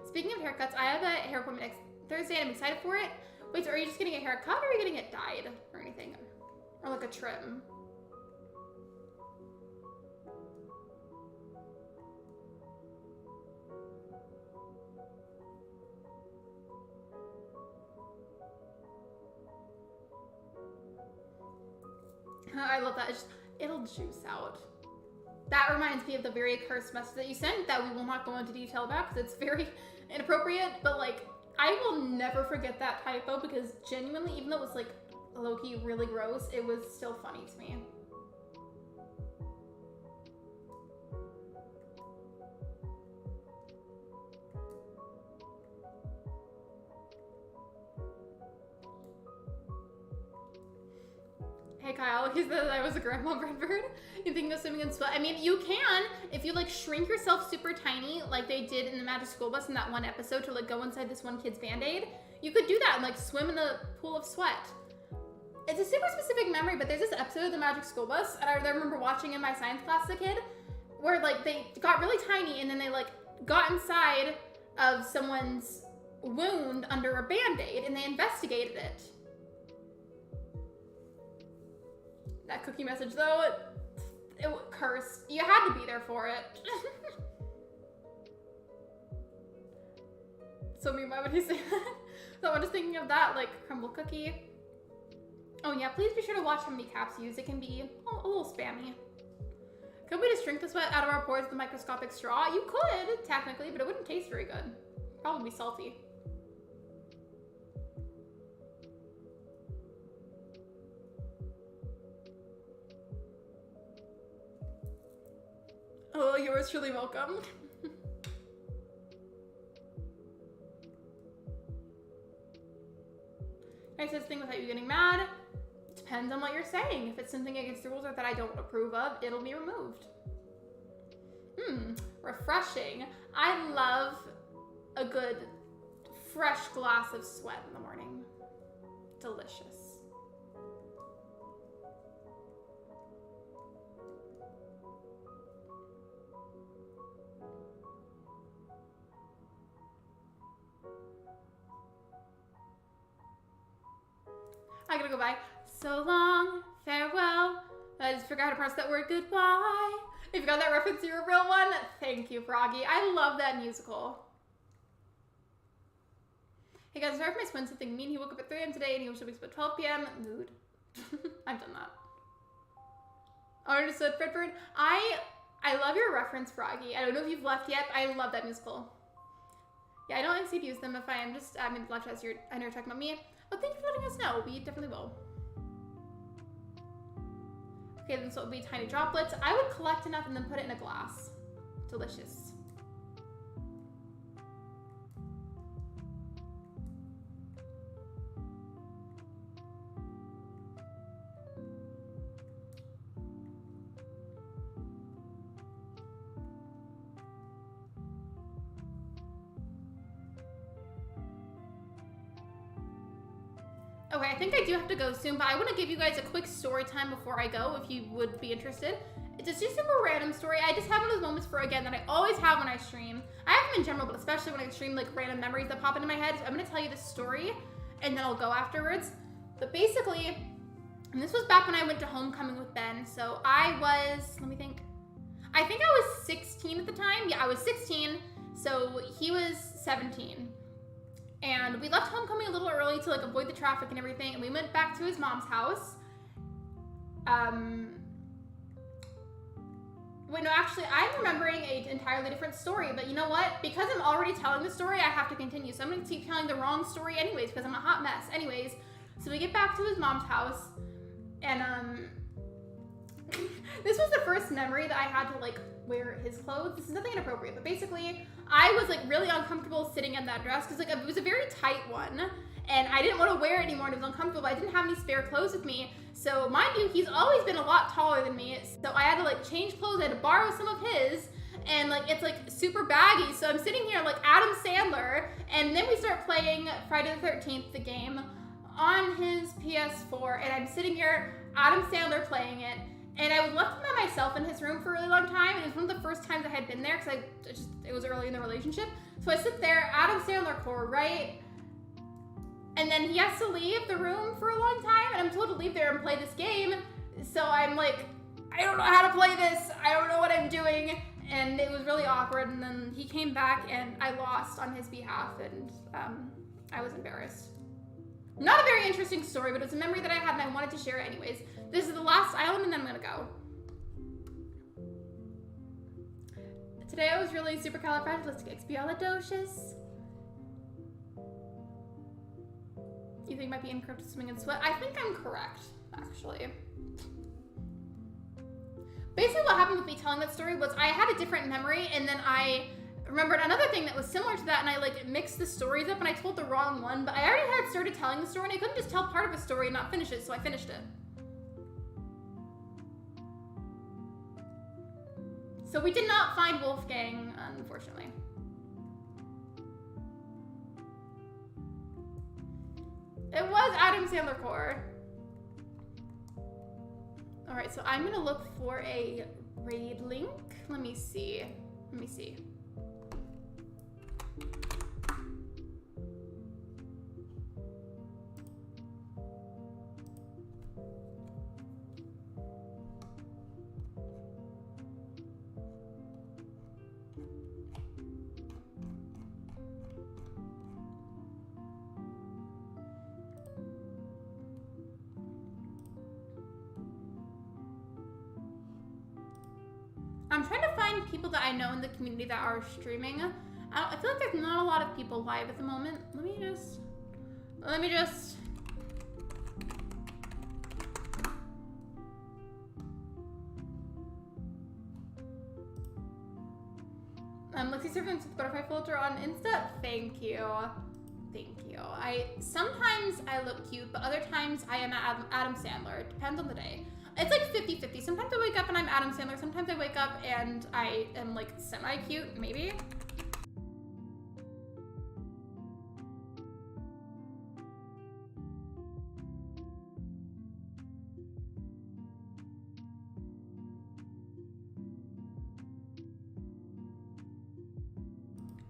Speaking of haircuts, I have a hair appointment next Thursday and I'm excited for it. Wait, so are you just getting a haircut or are you getting it dyed or anything? Or like a trim? I love that. It'll juice out. That reminds me of the very cursed message that you sent that we will not go into detail about because it's very inappropriate, but like, I will never forget that typo because genuinely, even though it was like low-key really gross, it was still funny to me. Hey Kyle, he said I was a grandma Redbird. You think of swimming in sweat? I mean, you can if you like shrink yourself super tiny, like they did in the Magic School Bus in that one episode to like go inside this one kid's band-aid. You could do that and like swim in a pool of sweat. It's a super specific memory, but there's this episode of the Magic School Bus, and I remember watching in my science class as a kid, where like they got really tiny and then they like got inside of someone's wound under a band-aid and they investigated it. That cookie message though, it cursed. You had to be there for it. So me, why would he say that? So I'm just thinking of that, like crumble cookie. Oh yeah, please be sure to watch how many caps you use. It can be a little spammy. Could we just drink the sweat out of our pores with a microscopic straw? You could, technically, but it wouldn't taste very good. Probably be salty. Oh, yours truly welcome. I said this thing without you getting mad. Depends on what you're saying. If it's something against the rules or that I don't approve of, it'll be removed. Refreshing. I love a good fresh glass of sweat in the morning. Delicious. I gotta go bye. So long, farewell. I just forgot to press that word goodbye. If you got that reference, you're a real one. Thank you, Froggy. I love that musical. Hey guys, sorry for my spin something mean. He woke up at 3 a.m. today and he was up at 12 p.m. Mood. I've done that. Understood, Fredford. I love your reference, Froggy. I don't know if you've left yet, but I love that musical. Yeah, I don't excuse them if I am just left as you're I know you're talking about me. But thank you for letting us know. We definitely will. Okay, then so it would be tiny droplets. I would collect enough and then put it in a glass. Delicious. Okay, I think I do have to go soon, but I want to give you guys a quick story time before I go, if you would be interested. It's just a super random story. I just have one of those moments for, again, that I always have when I stream. I have them in general, but especially when I stream, like, random memories that pop into my head. So I'm going to tell you this story, and then I'll go afterwards. But basically, and this was back when I went to homecoming with Ben, so I was, let me think. I think I was 16 at the time. Yeah, I was 16, so he was 17. And we left homecoming a little early to like avoid the traffic and everything, and we went back to his mom's house. Wait, no, actually, I'm remembering an entirely different story, but you know what? Because I'm already telling the story, I have to continue. So I'm gonna keep telling the wrong story anyways, because I'm a hot mess. Anyways, so we get back to his mom's house, and this was the first memory that I had to like wear his clothes. This is nothing inappropriate, but basically, I was like really uncomfortable sitting in that dress because like it was a very tight one and I didn't want to wear it anymore and it was uncomfortable, but I didn't have any spare clothes with me. So mind you, he's always been a lot taller than me. So I had to like change clothes, I had to borrow some of his, and like it's like super baggy. So I'm sitting here like Adam Sandler, and then we start playing Friday the 13th, the game, on his PS4, and I'm sitting here, Adam Sandler playing it. And I was left by myself in his room for a really long time. And it was one of the first times I had been there because it was early in the relationship. So I sit there, Adam Sandler core, right? And then he has to leave the room for a long time. And I'm told to leave there and play this game. So I'm like, I don't know how to play this. I don't know what I'm doing. And it was really awkward. And then he came back and I lost on his behalf. And I was embarrassed. Not a very interesting story, but it was a memory that I had and I wanted to share it anyways. This is the last island and then I'm gonna go. Today I was really supercalifragilisticexpialidocious. You think might be incorrect to swimming in sweat? I think I'm correct, actually. Basically what happened with me telling that story was I had a different memory, and then I remembered another thing that was similar to that, and I like mixed the stories up and I told the wrong one, but I already had started telling the story and I couldn't just tell part of a story and not finish it, so I finished it. So we did not find Wolfgang, unfortunately. It was Adam Sandler core. All right, so I'm gonna look for a raid link. Let me see. I'm trying to find people that I know in the community that are streaming. I feel like there's not a lot of people live at the moment. Let me just. Lexi serving with butterfly filter on Insta. Thank you. Sometimes I look cute, but other times I am Adam Sandler. It depends on the day. It's like 50-50. Sometimes I wake up and I'm Adam Sandler. Sometimes I wake up and I am like semi-cute, maybe.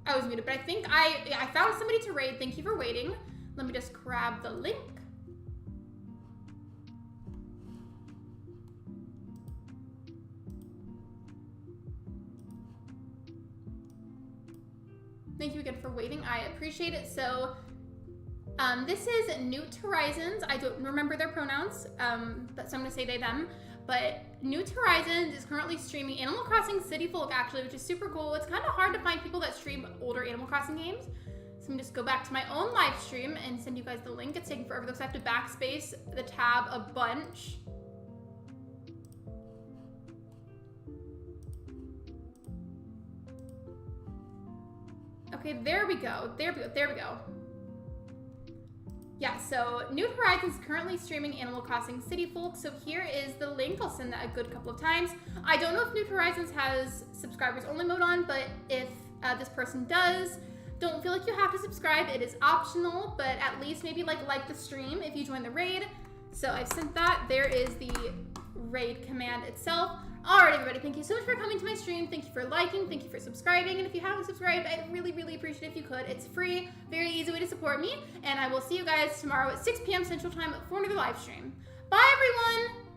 I was muted, but I think I found somebody to raid. Thank you for waiting. Let me just grab the link. Thank you again for waiting. I appreciate it. So this is Newt Horizons. I don't remember their pronouns, so I'm gonna say they, them. But Newt Horizons is currently streaming Animal Crossing City Folk, actually, which is super cool. It's kind of hard to find people that stream older Animal Crossing games. So I'm gonna just go back to my own live stream and send you guys the link. It's taking forever because I have to backspace the tab a bunch. Okay, there we go. Yeah, so Newt Horizons is currently streaming Animal Crossing City Folk, so here is the link. I'll send that a good couple of times. I don't know if Newt Horizons has subscribers only mode on, but if this person does, don't feel like you have to subscribe. It is optional, but at least maybe like the stream if you join the raid. So I've sent that. There is the raid command itself. All right, everybody, thank you so much for coming to my stream. Thank you for liking, thank you for subscribing, and if you haven't subscribed, I'd really, really appreciate it if you could. It's free, very easy way to support me, and I will see you guys tomorrow at 6 p.m. Central Time for another live stream. Bye, everyone!